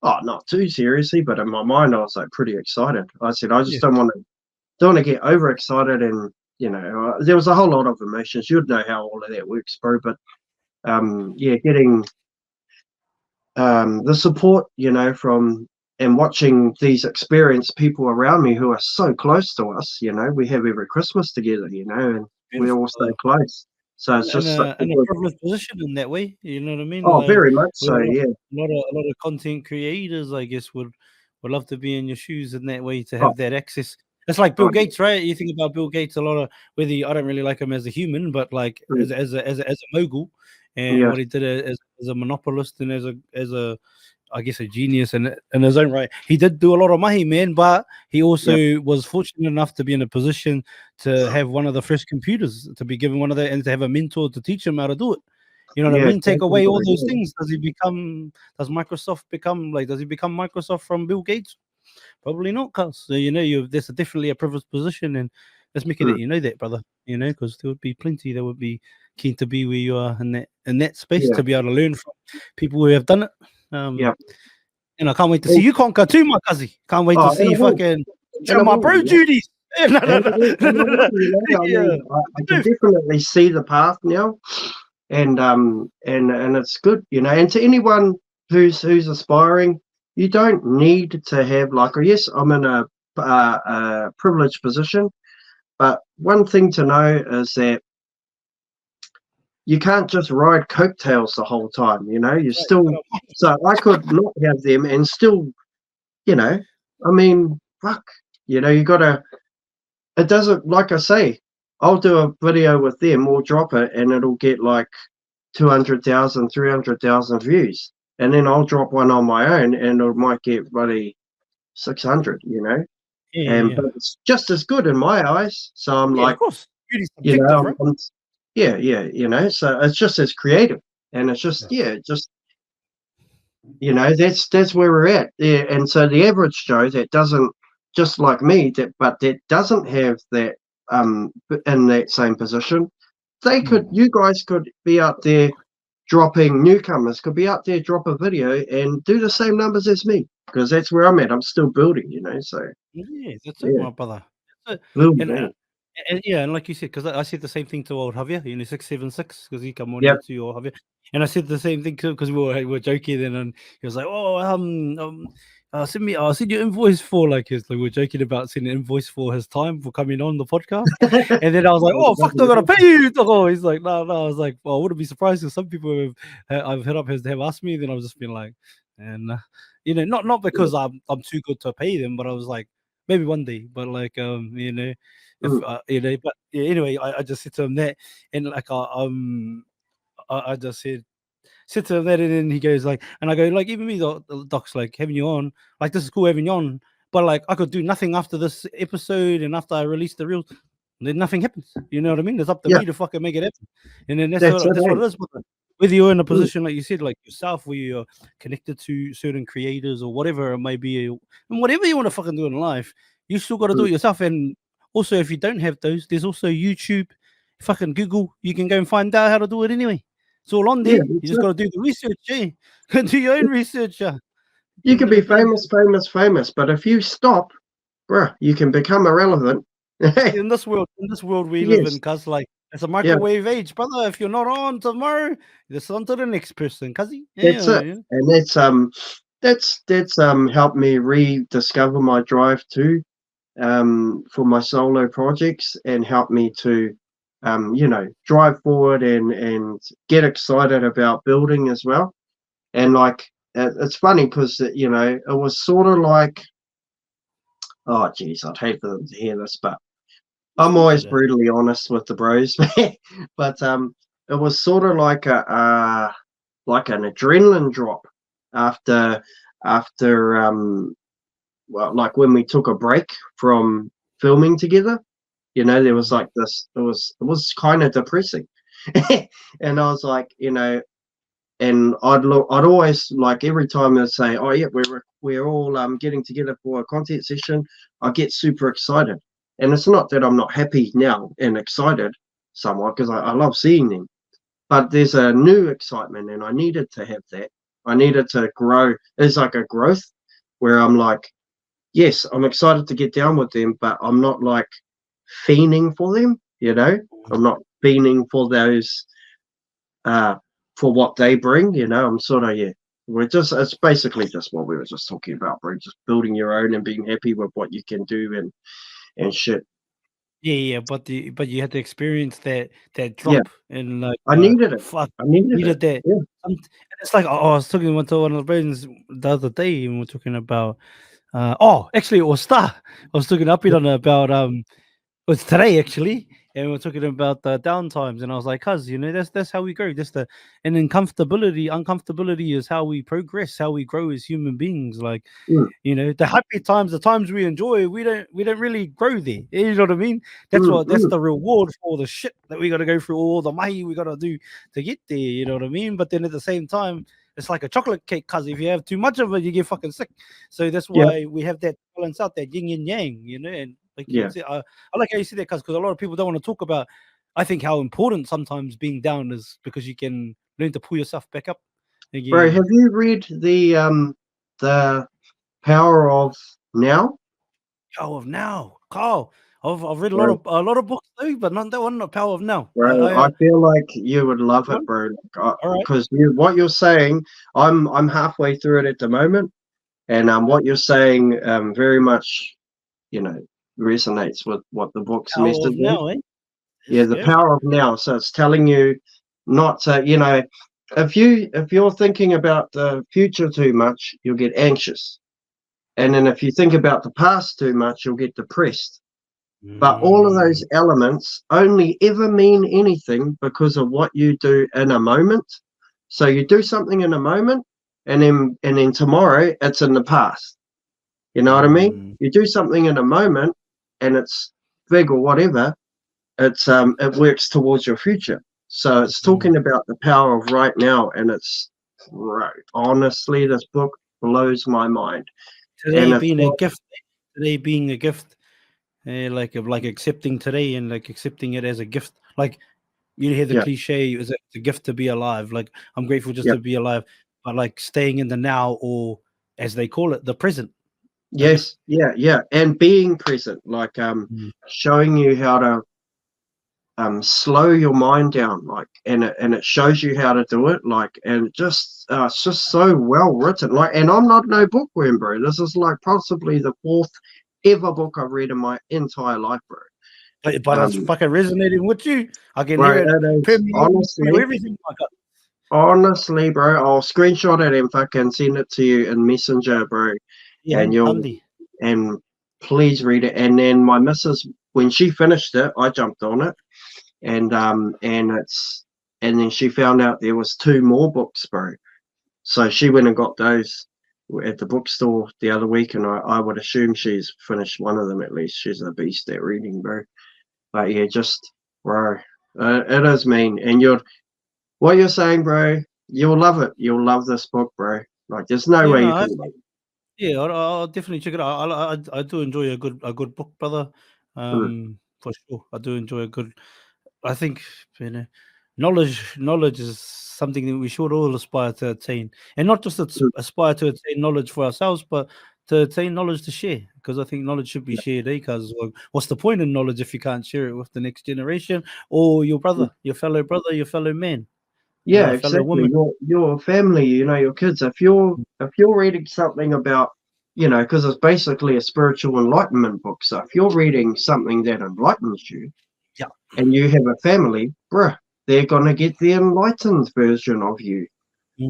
oh, not too seriously. But in my mind, I was like pretty excited. I said, I just Yeah. don't want to get overexcited. And, you know, there was a whole lot of emotions. You'd know how all of that works, bro. But yeah, getting the support, you know, from and watching these experienced people around me who are so close to us, you know, we have every Christmas together, you know, and we Beautiful, all stay brother. close. So it's just such a In a good, privileged position in that way. You know what I mean? oh, Like very much we so, yeah. a lot of content creators, I guess, would love to be in your shoes in that way to Oh, have that access. It's like Bill oh yeah. Gates, right? You think about Bill Gates a lot of I don't really like him as a human, but like Mm, as a mogul, and yeah, what he did as a monopolist and as a I guess a genius in his own right. He did do a lot of mahi, man, but he yeah, also was fortunate enough to be in a position to have one of the first computers, to be given one of the, and to have a mentor to teach him how to do it. You know what I yeah, mean? Take exactly, away bro, all those yeah. things. Does Microsoft become like, does he become Microsoft from Bill Gates? Probably not, cuz. So, you know, there's definitely a privileged position, and let's make it Mm, that you know that, brother. You know, because there would be plenty that would be keen to be where you are in that space, yeah, to be able to learn from people who have done it. Um, yeah. and I can't wait to see Well, you conquer too, my cousin. Can't wait to oh, see you fucking and Chur I Ma will, Bro you know, duties. No, no, no, and I will, you know, I yeah. mean, I can definitely see the path now. And it's good, you know. And to anyone who's aspiring, you don't need to have like, oh yes, I'm in a privileged position, but one thing to know is that you can't just ride coattails the whole time, you know. You That's right. You still, gotta market. so I could not have them and still, you know, I mean, fuck, you know, you gotta, it doesn't, like I say, I'll do a video with them, we'll drop it and it'll get like 200,000, 300,000 views. And then I'll drop one on my own and it might get bloody 600, you know. Yeah, And yeah, but it's just as good in my eyes. So I'm yeah. like, Of course, beauty's you subjective, know, right? yeah, yeah, you know. So it's just as creative, and it's just Yeah. yeah, just you know, that's where we're at. Yeah, and so the average Joe that doesn't just like me, that doesn't have that in that same position, they could, Mm. you guys could be out there dropping, newcomers could be out there, drop a video and do the same numbers as me, because that's where I'm at. I'm still building, you know. So Yeah, that's it, yeah, my brother. That's it. building And that. And yeah, and like you said, because I said the same thing to old Javier, 676, because he come on Yep. here to your Javier, and I said the same thing because we were joking, and he was like, "Oh, send me, I'll send you invoice for like his." Like we're joking about sending invoice for his time for coming on the podcast, and then I was like, "Oh, fuck, I'm gonna pay you." Oh, he's like, "No, no." I was like, "Well, I wouldn't be surprised if some people I've hit up have asked me." Then I've just been like, and not because I'm too good to pay them, but I was like, maybe one day, but like if but yeah, anyway, I just said to him that, and like I just said to him that, and then he goes like, and I go like, even me, the doc's like having you on, like this is cool having you on, but like I could do nothing after this episode, and after I release the reels, then nothing happens. You know what I mean? It's up to Yeah. me to fucking make it happen, and then that's That's what it, it is. Whether you're in a position like you said, like yourself, where you're connected to certain creators or whatever it may be, and whatever you want to fucking do in life, you still got to do it yourself. And also, if you don't have those, there's also YouTube, fucking Google. You can go and find out how to do it anyway. It's all on there. Yeah, You that's just it. got to do the research, eh? Do your own research, yeah. You can be Bit- famous, but if you stop, bruh, you can become irrelevant. in this world we live Yes. in, cuz like it's a microwave age, brother. If you're not on tomorrow, just on to the next person, cuzzy. That's it. Yeah. And that's helped me rediscover my drive too, for my solo projects, and helped me to drive forward and get excited about building as well. And like it's funny because it was sort of like, oh geez, I'd hate for them to hear this, but I'm always brutally honest with the bros. But it was sort of like like an adrenaline drop after well, like when we took a break from filming together. There was like this. It was kind of depressing, and I was like, and I'd always, like, every time they'd say, "Oh yeah, we're all getting together for a content session," I get super excited. And it's not that I'm not happy now and excited somewhat, because I love seeing them, but there's a new excitement, and I needed to have that. I needed to grow. It's like a growth where I'm like, yes, I'm excited to get down with them, but I'm not like fiending for them. I'm not fiending for those for what they bring. I'm sort of, it's basically just what we were just talking about, bro. Just building your own and being happy with what you can do and shit. Yeah, but you had to experience that drop, and like I needed it. fuck, I needed it. that. Yeah. And it's like, I was talking to one of the friends the other day, and we're talking about actually it was Star. I was talking up on about it was today actually, and we're talking about the downtimes, and I was like, "Cuz, that's how we grow. And uncomfortability is how we progress, how we grow as human beings. Like, the happy times, the times we enjoy, we don't really grow there. You know what I mean? That's the reward for all the shit that we got to go through, all the mahi we got to do to get there. You know what I mean? But then at the same time, it's like a chocolate cake, cuz if you have too much of it, you get fucking sick. So that's why we have that balance out, that yin and yang, and like you said, I like how you said that, because a lot of people don't want to talk about, I think, how important sometimes being down is, because you can learn to pull yourself back up again. Bro, have you read the Power of Now? Power of Now, Carl. I've read a lot of books too, but not that one. Not Power of Now. Bro, I feel like you would love it, bro. Because what you're saying, I'm halfway through it at the moment, and what you're saying very much, resonates with what the book's message is. Now, eh? Yeah, the power of now. So it's telling you not to, if you're thinking about the future too much, you'll get anxious, and then if you think about the past too much, you'll get depressed. But all of those elements only ever mean anything because of what you do in a moment. So you do something in a moment, and then tomorrow it's in the past. You know what I mean? You do something in a moment, and it's big or whatever. It works towards your future. So it's talking about the power of right now, and it's right. Honestly, this book blows my mind. Today being a gift. Today being a gift. Like accepting today, and like accepting it as a gift. Like, you hear the cliche, is it's a gift to be alive. Like, I'm grateful just to be alive, but like staying in the now, or as they call it, the present. Yes, yeah, and being present, like showing you how to slow your mind down, like, and it shows you how to do it, like, and just it's just so well written, like, and I'm not no bookworm, bro. This is like possibly the 4th ever book I've read in my entire life, bro. But it's fucking resonating with you. I can Bro, hear it. it is, honestly, Everything. honestly, bro, I'll screenshot it and fucking send it to you in Messenger, bro. Yeah, And you'll handy. and please read it. And then my missus, when she finished it, I jumped on it, and then she found out there was 2 more books, bro. So she went and got those at the bookstore the other week, and I would assume she's finished one of them at least. She's a beast at reading, bro. But yeah, just bro, it is mean, and what you're saying, bro. You'll love it. You'll love this book, bro. Like, there's no way you can. Yeah, I'll definitely check it out. I do enjoy a good book, brother. For sure, I do enjoy a good. I think knowledge is something that we should all aspire to attain, and not just aspire to attain knowledge for ourselves, but to attain knowledge to share. Because I think knowledge should be shared. Because what's the point in knowledge if you can't share it with the next generation or your brother, your fellow man? Yeah, fellow exactly. woman. Your family, your kids. If you're reading something about, because it's basically a spiritual enlightenment book. So if you're reading something that enlightens you, and you have a family, bruh, they're gonna get the enlightened version of you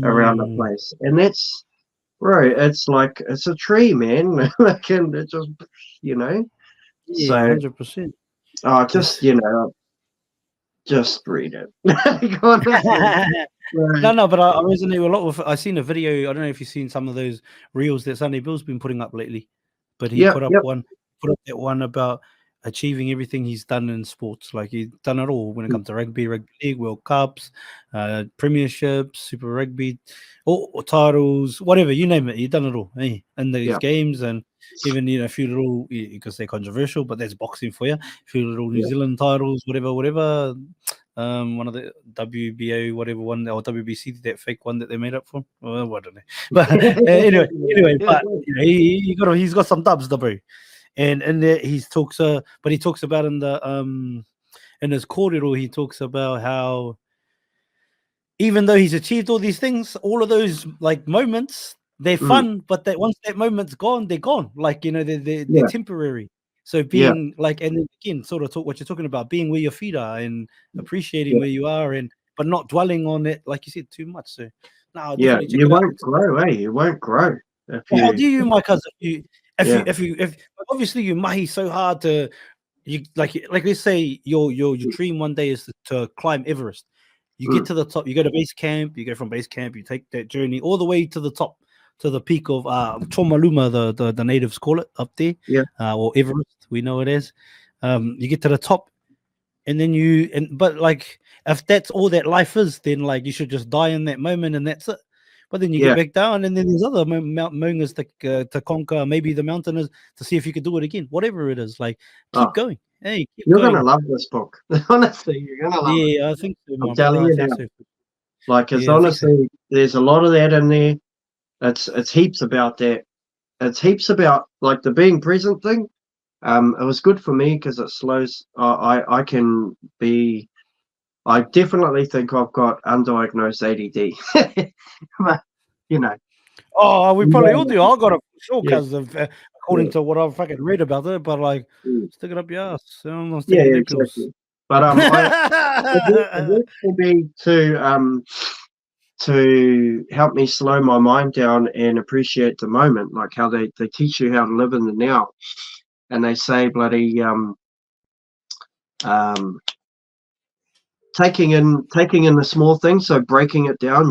around the place, and that's, bro. It's like it's a tree, man. Like, and it just, Yeah, so 100%. Just read it. Like, honestly. No, but I resonate a lot with. I seen a video. I don't know if you've seen some of those reels that Sunday Bill's been putting up lately, but he put up that one about achieving everything he's done in sports. Like, he's done it all when it comes to rugby league, World Cups, premierships, Super Rugby, or titles, whatever you name it. He's done it all, in these games, and even a few little, you could say controversial, but that's boxing for you. A few little New Zealand titles, whatever. One of the WBO, whatever one, or WBC, that fake one that they made up for. Well, I don't know. But anyway, but he's got some dubs, the bro. And there he talks, but he talks about in his corridor, he talks about how even though he's achieved all these things, all of those like moments, they're fun, but that once that moment's gone, they're gone. Like, they're temporary. So being like, and then again, sort of what you're talking about, being where your feet are and appreciating where you are, but not dwelling on it, like you said, too much. So now, you won't grow, You won't grow. How do you, my cousin? If obviously you mahi so hard to, you like let's say your dream one day is to climb Everest. You get to the top, you go to base camp, you go from base camp, you take that journey all the way to the top, to the peak of Chomaluma, the natives call it up there, or Everest, we know it as. You get to the top, and then but like, if that's all that life is, then like you should just die in that moment and that's it. But then you get back down, and then there's other mountains to conquer. Maybe the mountain is to see if you could do it again. Whatever it is, like, keep going. Hey, you're gonna love this book. Honestly, you're gonna love it. Yeah, I think so. I'm telling you now. Like, it's honestly, there's a lot of that in there. It's heaps about that. It's heaps about like the being present thing. It was good for me because it slows. I definitely think I've got undiagnosed ADD. But, Oh, we probably all do. I got it for sure because of according to what I've fucking read about it. But like, stick it up your ass. Exactly. But it works for me to help me slow my mind down and appreciate the moment, like how they teach you how to live in the now, and they say bloody taking in the small things, so breaking it down.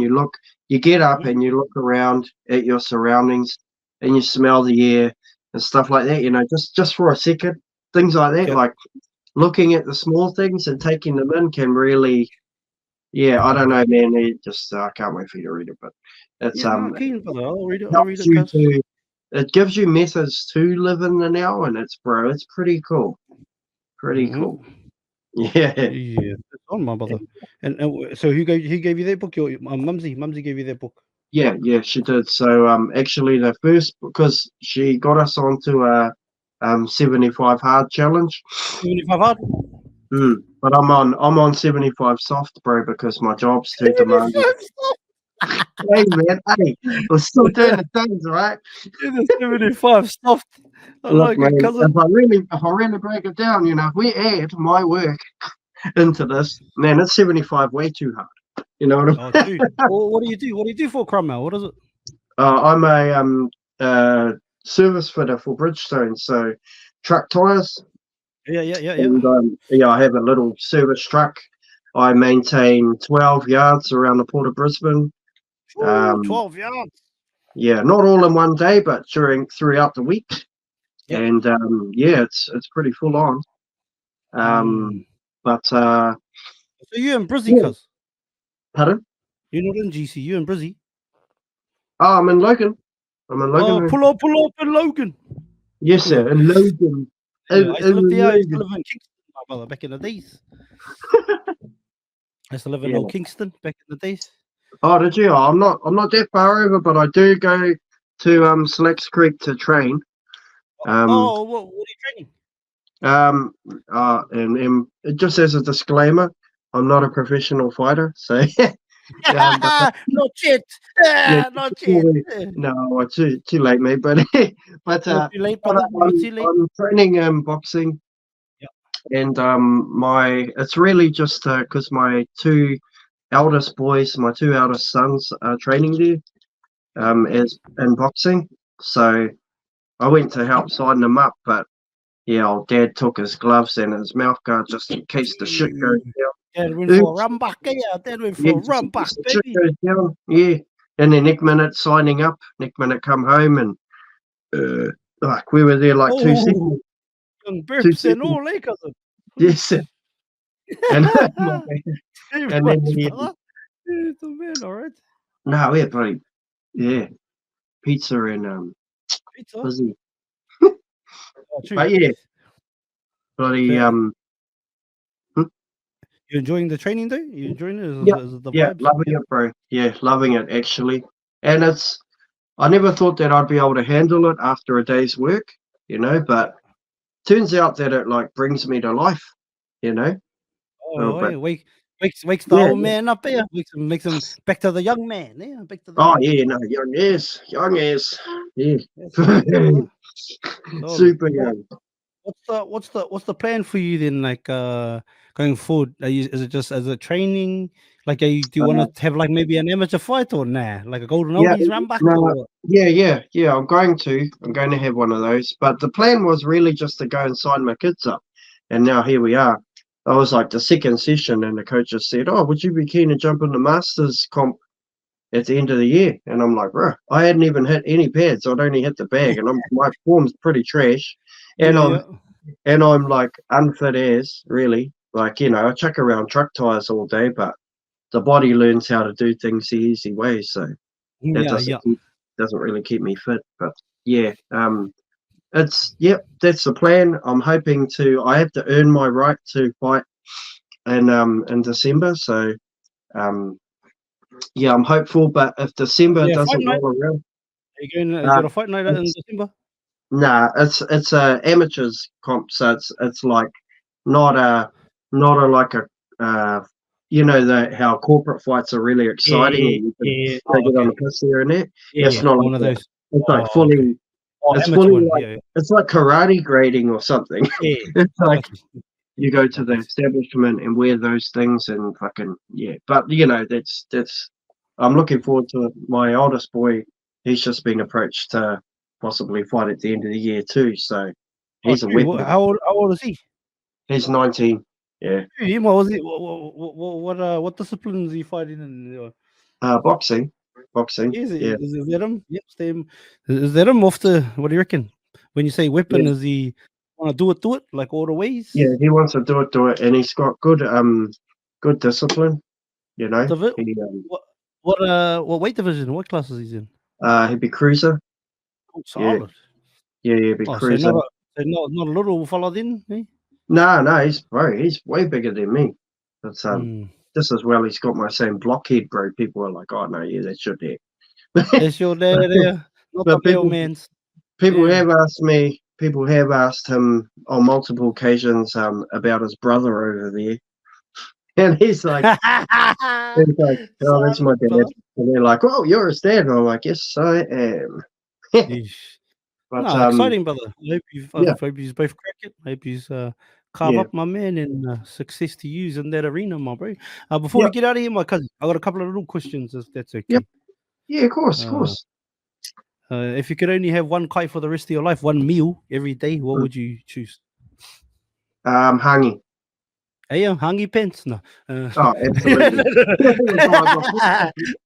You get up and you look around at your surroundings and you smell the air and stuff like that, just for a second, things like that, like looking at the small things and taking them in can really, I don't know, man. I can't wait for you to read it, but it's I'll read it. It gives you methods to live in the now, and it's pretty cool. Cool. Yeah, it's on, my brother. And so who gave you that book? Your Mumsy gave you that book. Yeah, she did. So actually the first, because she got us onto a 75 hard challenge. 75 hard. But I'm on 75 soft, bro, because my job's too demanding. Hey man, hey, we're still doing the things, right? 75 soft. I Look, like man, it, cousin. if I really break it down, if we add my work into this, man, it's 75 way too hard. You know what I mean? Oh, dude. Well, what do you do? What do you do for Cromwell? What is it? I'm a service fitter for Bridgestone, so truck tires. Yeah. And I have a little service truck. I maintain 12 yards around the Port of Brisbane. Ooh, 12 yards. Yeah, not all in one day, but throughout the week. Yep. And it's pretty full on. But So you in Brizzy, yeah. cuz? Pardon? You're not in GC, you in Brizzy. Oh, I'm in Logan. Pull up in Logan. Yes, sir, in Logan. Yeah, I used to live there. I used to live in Kingston, my brother, back in the days. I used to live in old Kingston back in the days. Oh, did you? I'm not that far over, but I do go to Slacks Creek to train. What are you training? And just as a disclaimer, I'm not a professional fighter, so Not yet. Not yet. No, too late, mate. But Not too late, brother. Not too late. I'm training boxing. Yep. And it's really just because my two eldest sons are training there as in boxing. So I went to help sign them up, but yeah, old Dad took his gloves and his mouth guard just in case the shit goes down. Dad went for a run back, Dad went for a run back, baby. Shit goes down, yeah. And then next minute signing up, next minute come home and like we were there like 2 seconds. Young burps and all, cousin. Yes, sir. And and then it's a man, all right. No, we had bloody pizza and Pizza. fuzzy. True. But yeah, bloody You enjoying the training though? You enjoying it? Yeah, loving it, bro. Yeah, loving it actually. And I never thought that I'd be able to handle it after a day's work, but turns out that it like brings me to life, Wakes the old man up there. Makes him back to the young man. Yeah, back to the young ass. Yeah. So, super young. What's the plan for you then? Like going forward, is it just as a training? Like, do you want to have like maybe an amateur fight or like a golden oldies run back? Yeah. I'm going to have one of those. But the plan was really just to go and sign my kids up, and now here we are. I was like the second session, and the coach just said, "Oh, would you be keen to jump in the Masters comp at the end of the year?" And I'm like, "Bro, I hadn't even hit any pads. I'd only hit the bag, and my form's pretty trash." And I'm like unfit as really. Like, I chuck around truck tires all day, but the body learns how to do things the easy way. So that doesn't really keep me fit. But yeah, that's the plan. I'm hoping I have to earn my right to fight in December. So I'm hopeful. But if December doesn't roll around, are you got a fight night in December? Nah, it's a amateurs comp, so it's like not a like a how corporate fights are really exciting. You can get on the piss here and there. It's not one like of those. It's like fully. It's fully like it's like karate grading or something. It's like you go to the establishment and wear those things and fucking But that's. I'm looking forward to it. My oldest boy, he's just been approached to possibly fight at the end of the year too. So he's a weapon. How old is he? He's 19. Yeah. What was he? What disciplines is he fighting in? Boxing. Is that him? Yep, same. Is that him off the? What do you reckon? When you say weapon, is he want to do it like all the ways? Yeah, he wants to do it, and he's got good discipline. What weight division? What class is he in? He'd be cruiser. Oh, solid. Yeah, he'd be cruiser. So not a little fella then, eh? No, he's way bigger than me. But just as well, he's got my same blockhead, bro. People are like, "Oh no, yeah, that should be." It's your dad there, not the But people mailman's. people Yeah. have asked me. People have asked him on multiple occasions about his brother over there, and he's like, "Oh, that's my Son, dad." brother. And they're like, "Oh, you're his dad." And I'm like, "Yes, I am." Yeesh. But No, exciting, brother. I yeah, hope you both crack it. I hope you carve yeah, up, my man, and success to you in that arena, my bro. Before we yep, get out of here, my cousin, I got a couple of little questions, if that's yep, okay. yeah. Of course, of Uh, course. if you could only have one kai for the rest of your life, one meal every day, what Mm. would you choose? Hangi. Hey, hangi pants? No. Oh, absolutely.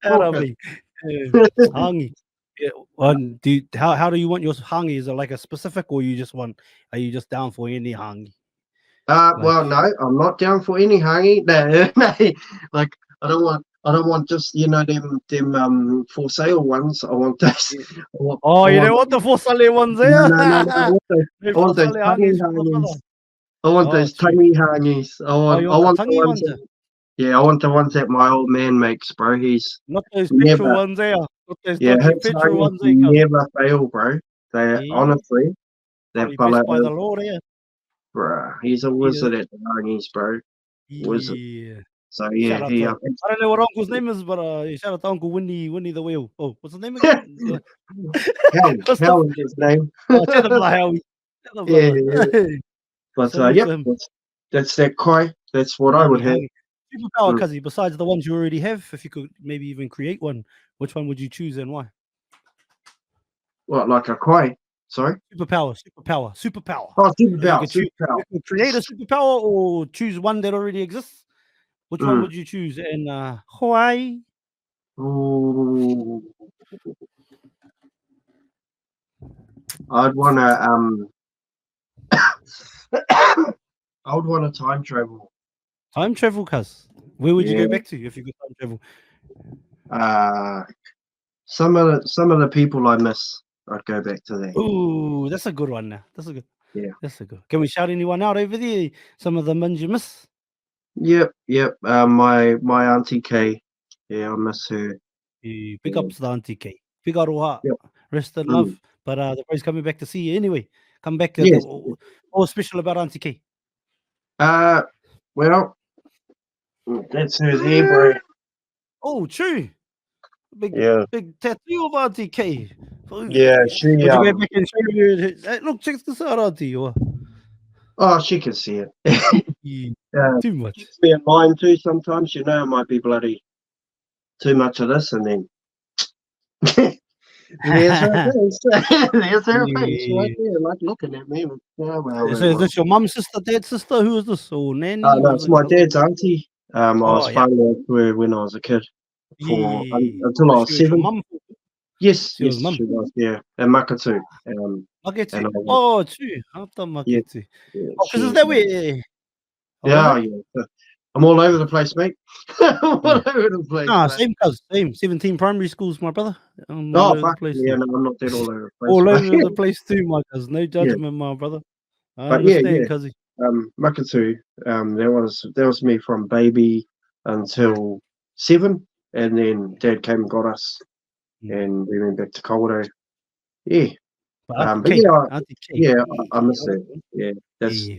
Out of me. Hangi. Yeah, how do you want your hangi? Is it like a specific, or you just want? Are you just down for any hangi? Like, Well, no, I'm not down for any hangi. No, no, like I don't want just them for sale ones. I want those. oh, I you want don't want the Fosale ones no, there? no, no, no. The I want those Fosale tangy hangis for my brother. hangis. I want Oh, those true. tangy hangis. Oh, you I want the want the tangy ones ones? that, yeah, I want the ones that my old man makes, bro. He's Not those petrol never, ones there. Not those yeah, dodgy his petrol hangis ones there, cousin. never fail, bro. They Yeah, honestly, that probably fella blessed by is, the Lord, yeah. bro. He's a Yeah. wizard at the hangis, bro. Wizard. Yeah. So Shout yeah, out he. to I don't know what uncle's name is, but shout out to Uncle Winnie the Whale. Oh, what's his name again? What's the Hell is his name. Cheddar Blood Howie. Cheddar Yeah, Blood. yeah. But Salute yep, to him. that's that koi. That's what I would Hangi, have. hangi. Superpower, Mm. Cuzzy, besides the ones you already have, if you could maybe even create one, which one would you choose and why? What, like a koi? Sorry. Superpower. Oh, If you superpower, could choose, superpower. you could create a superpower or choose one that already exists, which one Mm. would you choose? And why? Ooh. I'd want to I would want to time travel. Time travel, cuz. Where would you Yeah. go back to if you could time travel? Some of the people I miss, I'd go back to that. Ooh, that's a good one now. That's a good. Yeah. That's a good. Can we shout anyone out over there? Some of the men you miss. Yep. My auntie Kay. Yeah, I miss her. Big Yeah. ups to the Auntie K. Big aroha. Yep. Rest in Mm. love. But the boys coming back to see you anyway. Come back. Yes. What's special about Auntie K? Well, that's her there, bro. Oh, true. Big Yeah. big tattoo of Auntie K. Ooh. Yeah, she Would you go back and show you? Hey, look, check this out, Auntie. Or oh, she can see it. too much. Keeps me in mind too sometimes, you know, it might be bloody too much of this and then there's her face. There's her face right there, like looking at me. So is this your mum's sister, dad's sister? Who is this? Or nanny? No, Or is it's it my cousin? dad's auntie. I was Oh, yeah. following her when I was a kid until I was She was your 7. mum. Yes, She was yes, mum. she was, yeah. And Makatu. Maketu. And I was, Oh, true. After yeah, Maketu. yeah, Oh, because is she, that way? yeah, yeah. I'm all over the place, mate. I'm all over the place, Nah, mate. same cuz, same. 17 primary schools, my brother. I'm all Oh, over the fuck, place yeah, too. no, I'm not that all over the place, All mate. over the place too, my cuz. No Yeah, judgment, my brother. I but yeah, understand, cuzzy. Makatu, that was me from baby until 7, and then Dad came and got us, and we went back to Kawerau. Yeah, But Auntie but K, yeah, Auntie K. yeah, I Yeah, miss that. Yeah, that's yeah.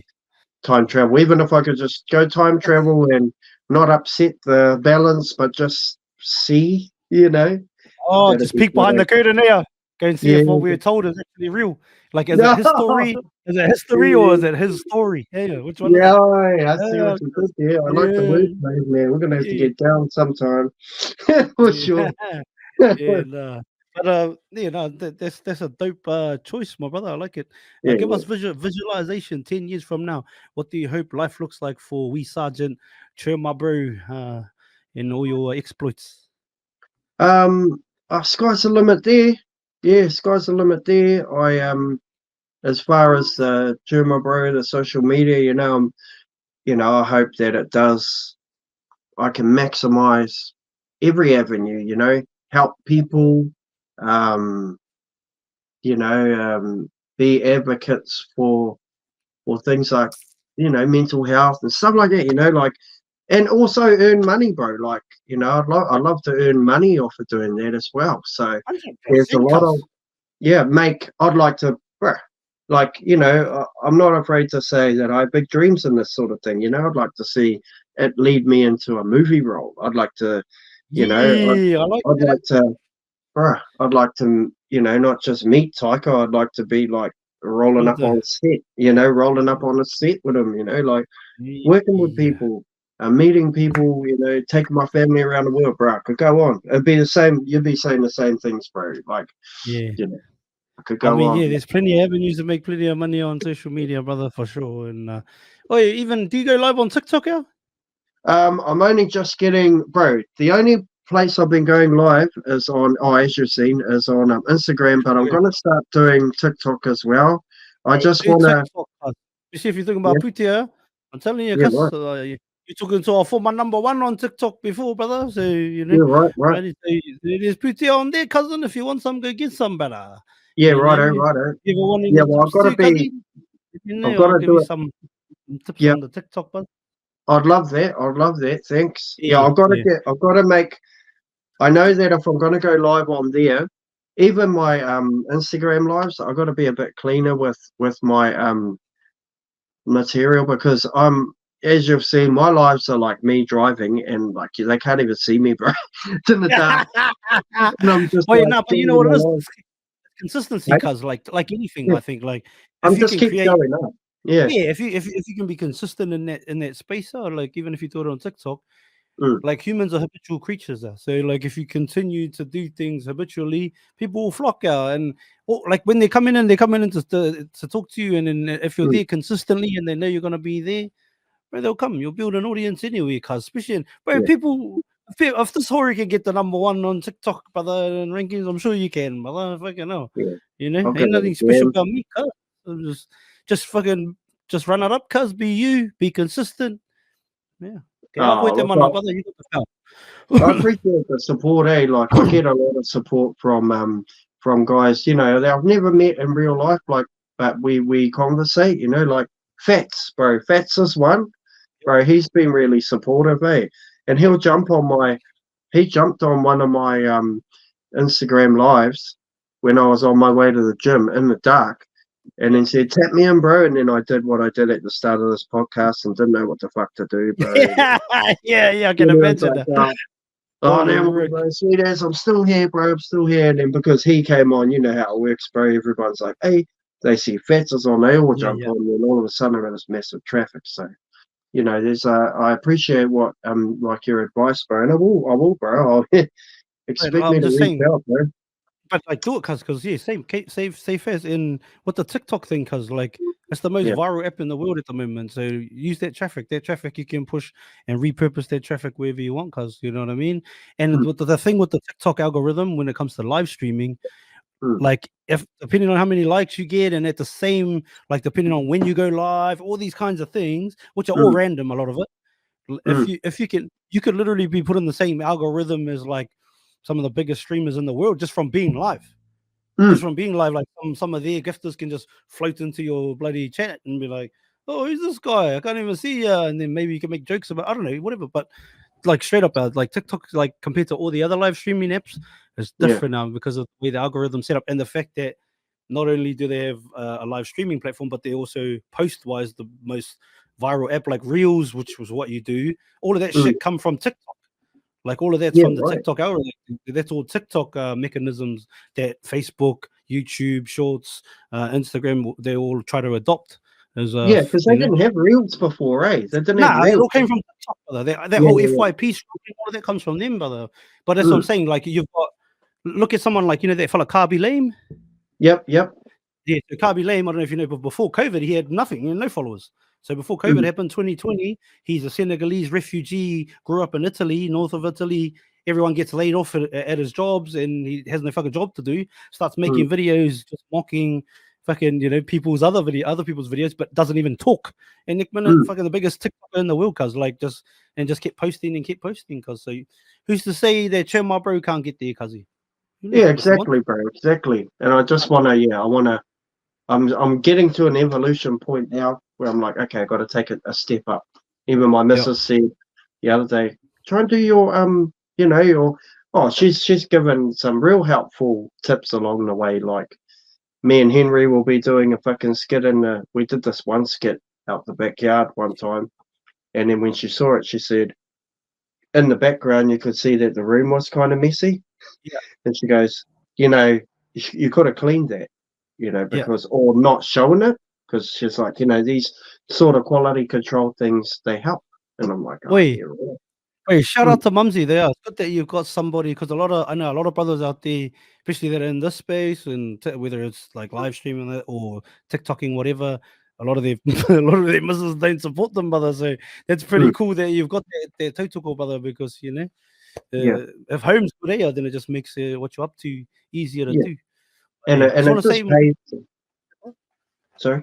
time travel. Even if I could just go time travel and not upset the balance, but just see, you know, Oh, that'd just be peek behind the great. curtain there. Go and see Yeah. if what we were told is actually real. Like, is it No. his story? Is it history or is it his story? Yeah, which one is Yeah, it? I see what you did there. I like the word, Yeah, man. We're gonna have to yeah, get down sometime for sure. yeah. Yeah, nah. But yeah, no, that's a dope choice, my brother. I like it. Yeah, Give yeah. us visualization 10 years from now. What do you hope life looks like for wee Sergeant Chur Ma Bro in all your exploits? Sky's the limit there. Yeah, sky's the limit there. As far as the Chur Ma Bro, the social media, I hope that it does. I can maximize every avenue. Help people. Um, be advocates for things like mental health and stuff like that. Like and also earn money, bro. Like, you know, I'd love to earn money off of doing that as well. So there's a 100%, lot of cuz. I'd like to, bruh, like, you know, I'm not afraid to say that I have big dreams in this sort of thing. You know, I'd like to see it lead me into a movie role. I'd like to, you know, Yeah, I like I'd that. like to, I'd like to, you know, not just meet Tycho. I'd like to be like rolling up on set, you know, rolling up on a set with him, you know, like working with Yeah. people, meeting people, you know, taking my family around the world, bro. I could go on. It'd be the same. You'd be saying the same things, bro. Like, Yeah. you know, I could I go mean, on. yeah, there's plenty of avenues to make plenty of money on social media, brother, for sure. And oh, yeah, even do you go live on TikTok, yeah? I'm only just getting, bro. The only place I've been going live is on, as you've seen, is on Instagram. But I'm gonna start doing TikTok as well. I Hey, just do wanna, TikTok, cuz. Especially if you're talking yeah, about Putia, I'm telling you, yeah, cuz right, you took into our former number one on TikTok before, brother. So you know, yeah, right, right, right? So there's Putia on there, cousin. If you want some, go get some, brother. yeah, You know, righto, if righto. you ever want Yeah, any well, tips too, cousin, you I've know, got I'll to give do you it. some tips Yeah, on the TikTok, but I'd love that. I'd love that. Thanks. Yeah, yeah, yeah. I've got to make. I know that if I'm going to go live on there, even my Instagram lives, I've got to be a bit cleaner with my material because as you've seen, my lives are like me driving and like they can't even see me, bro. It's in the dark, and I'm just Well, like no, but you know shooting what it my is? life. Consistency, Right? cuz like anything, Yeah, I think like if I'm you just can keep create showing up. Yeah. yeah, if you can be consistent in that space, or like even if you do it on TikTok, Mm, like humans are habitual creatures there. So like if you continue to do things habitually, people will flock out and like when they come in and to talk to you, and then if you're mm, there consistently and they know you're gonna be there, bro, they'll come. You'll build an audience anyway, cuz especially bro, yeah. people if this horror can get the number one on TikTok, brother, and rankings, I'm sure you can, brother. Fucking hell. Yeah. You know, I'll go ain't to nothing the special gym. about me, cuz. I'm just fucking just run it up, cuz be you, be consistent. Yeah. Okay, I'll avoid Oh, them on look, brother. You got the I power. appreciate the support, eh? Like I get a lot of support from guys, you know, that I've never met in real life, like but we conversate, you know, like Fats, bro. Fats is one. Bro, he's been really supportive, eh? And he jumped on one of my Instagram lives when I was on my way to the gym in the dark and then said, tap me in, bro. And then I did what I did at the start of this podcast and didn't know what the fuck to do, bro. Yeah, yeah, I can You know, it's imagine like, that. oh, What a damn, wreck. bro, sweet as I'm still here, bro. I'm still here. And then because he came on, you know how it works, bro. Everyone's like, hey, they see Fats is on, they all Yeah, jump yeah. on, and all of a sudden, I'm in this massive traffic. So, you know, there's I appreciate what like your advice, bro, and I will, bro. I'll But expect me I'm to just reach saying, out, bro. but like do it, cause yeah, save as in with the TikTok thing, cause like it's the most Yeah, viral app in the world at the moment. So use that traffic. That traffic you can push and repurpose that traffic wherever you want, cause you know what I mean. And mm, with the thing with the TikTok algorithm when it comes to live streaming, mm, like if depending on how many likes you get, and at the same like depending on when you go live, all these kinds of things, which are all mm, random, a lot of it. mm, If you could literally be put in the same algorithm as like some of the biggest streamers in the world just from being live. Just mm, from being live, like some of their gifters can just float into your bloody chat and be like, "Oh, who's this guy? I can't even see ya." And then maybe you can make jokes about I don't know, whatever. But like straight up, like TikTok, like compared to all the other live streaming apps, is yeah, different now because of the way the algorithm set up and the fact that not only do they have a live streaming platform, but they also post wise the most viral app like Reels, which was what you do. All of that mm, shit come from TikTok. Like all of that's yeah, from the right. TikTok algorithm. That's all TikTok mechanisms that Facebook, YouTube, Shorts, Instagram, they all try to adopt as Yeah, because they you know. didn't have reels before, eh? They didn't have Nah, it reels. all came from TikTok, brother. That Yeah, whole yeah, FYP scrolling, all of that comes from them, brother. But that's yeah. what I'm Mm, saying. Like you've got look at someone like that fella Carby Lame. yep, yep. Yeah, so Kabi Lame, I don't know if you know, but before COVID, he had nothing, he had no followers. So before COVID Mm, happened, 2020, he's a Senegalese refugee, grew up in Italy, north of Italy. Everyone gets laid off at his jobs, and he has no fucking job to do. Starts mm, making videos, just mocking fucking people's other people's videos, but doesn't even talk. And Nick Minute, mm. fucking the biggest TikToker in the world, cause like just kept posting and kept posting, cause so who's to say that Chur Ma Bro can't get there, cause who knows Yeah, if he wants? exactly, bro. Exactly. And I just wanna, yeah, I wanna. I'm getting to an evolution point now where I'm like, okay, I got to take a step up. Even my Yeah, missus said, the other day, try and do your she's given some real helpful tips along the way. Like me and Henry will be doing a fucking skit we did this one skit out the backyard one time, and then when she saw it, she said, in the background you could see that the room was kind of messy. Yeah. And she goes, you could have cleaned that, because or not showing it, because she's like, these sort of quality control things, they help. And I'm like, oh, Wait. yeah, right. Wait, shout out to Mumsy there. It's good that you've got somebody, because I know a lot of brothers out there, especially that are in this space, and whether it's like live streaming it or TikToking, whatever. A lot of their missus don't support them, brother. So that's pretty cool that you've got that tautoko, brother, because if home's good, then it just makes what you're up to easier to do. And I it just want to say, pays. Sorry.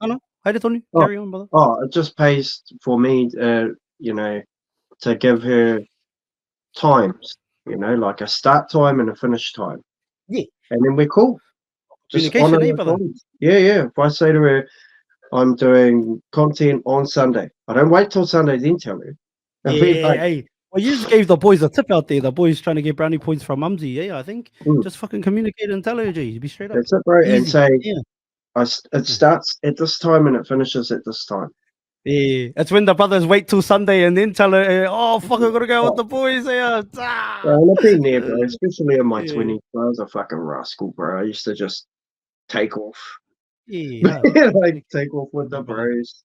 No, Tony, carry on, brother. Oh, it just pays for me, to give her times, like a start time and a finish time. Yeah. And then we're cool. Just Communication, brother. Yeah. If I say to her, I'm doing content on Sunday, I don't wait till Sunday then tell her. Hey. Well, you just gave the boys a tip out there. The boys trying to get brownie points from Mumsy. Yeah, I think. Just fucking communicate and tell her, G. Be straight up. That's it, bro. Easy. And say, it starts at this time and it finishes at this time. Yeah, that's when the brothers wait till Sunday and then tell her, oh, fuck, I gotta go with the boys here. Yeah, and I've been there, bro, especially in my 20s. I was a fucking rascal, bro. I used to just take off. Yeah. Take off with the bros.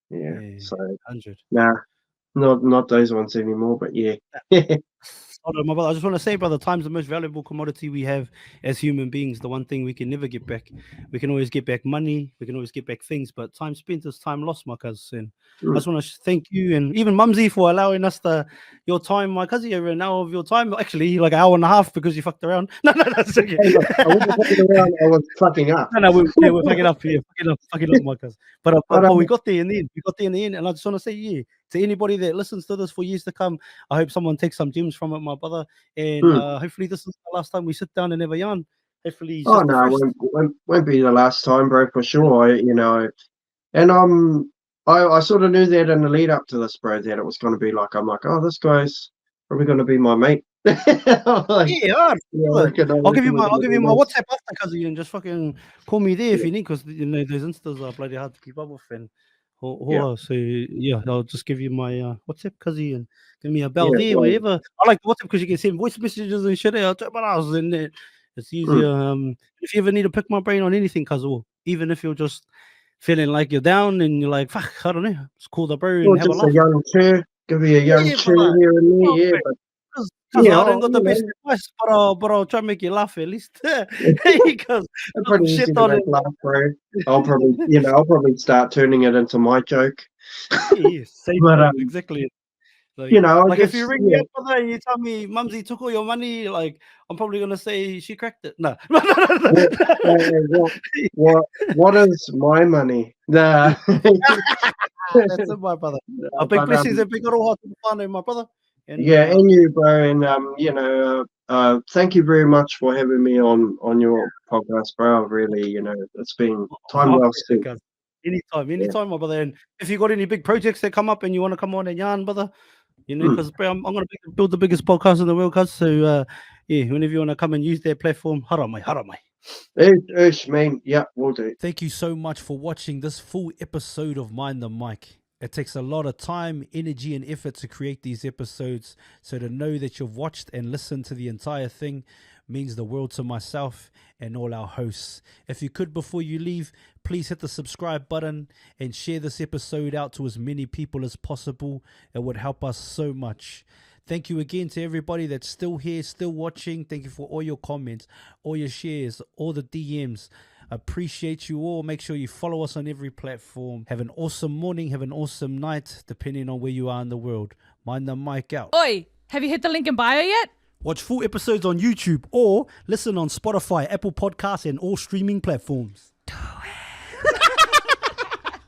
Yeah. So, 100. Nah, not those ones anymore, but yeah. My brother, I just want to say, brother, time's the most valuable commodity we have as human beings. The one thing we can never get back. We can always get back money, we can always get back things, but time spent is time lost, my cousin. I just want to thank you and even Mumsy for allowing us your time, my cousin, over an hour of your time. Actually, like an hour and a half because you fucked around. No, that's okay. Hey, look, I wasn't fucking around, I was fucking up. No, we're fucking up here. Fucking up, my cousin. But we got there in the end. And I just want to say, to anybody that listens to this for years to come, I hope someone takes some gems from it, my brother. And hopefully this is the last time we sit down and have a yarn. Hopefully. Oh no, it won't be the last time, bro, for sure. And I sort of knew that in the lead up to this, bro, that it was going to be like, I'm like, oh, this guy's probably going to be my mate. I'll give you my WhatsApp after, cousin, and just fucking call me there if you need, because those instas are bloody hard to keep up with. And so I'll just give you my WhatsApp, cousin, and give me a bell there, wherever. I like WhatsApp because you can send voice messages and shit. And it's easier. If you ever need to pick my brain on anything, cousin, even if you're just feeling like you're down and you're like, fuck, I don't know, just call the bro and have a laugh. A young chair, give you a young chair here and there, I don't got the best advice, but I'll try to make you laugh at least. Because I'm pretty easy to make laugh, bro. I'll probably start turning it into my joke. Exactly. Like, if you ring me up for that and you tell me Mumsy took all your money, like I'm probably gonna say she cracked it. No. What is my money? That's it, my brother. A big blessings and big aloha to the whānau, my brother. And you, bro. And thank you very much for having me on your podcast, bro. Really, it's been time well spent. Anytime, my brother. And if you got any big projects that come up and you want to come on and yarn, brother, because I'm going to build the biggest podcast in the world, cuz. So whenever you want to come and use their platform, haramai. Man, yeah, we'll do. Thank you so much for watching this full episode of Mind the Mic. It takes a lot of time, energy, and effort to create these episodes. So to know that you've watched and listened to the entire thing means the world to myself and all our hosts. If you could, before you leave, please hit the subscribe button and share this episode out to as many people as possible. It would help us so much. Thank you again to everybody that's still here, still watching. Thank you for all your comments, all your shares, all the DMs. Appreciate you all. Make sure you follow us on every platform. Have an awesome morning. Have an awesome night, depending on where you are in the world. Mind the mic out. Oi, have you hit the link in bio yet? Watch full episodes on YouTube or listen on Spotify, Apple Podcasts, and all streaming platforms.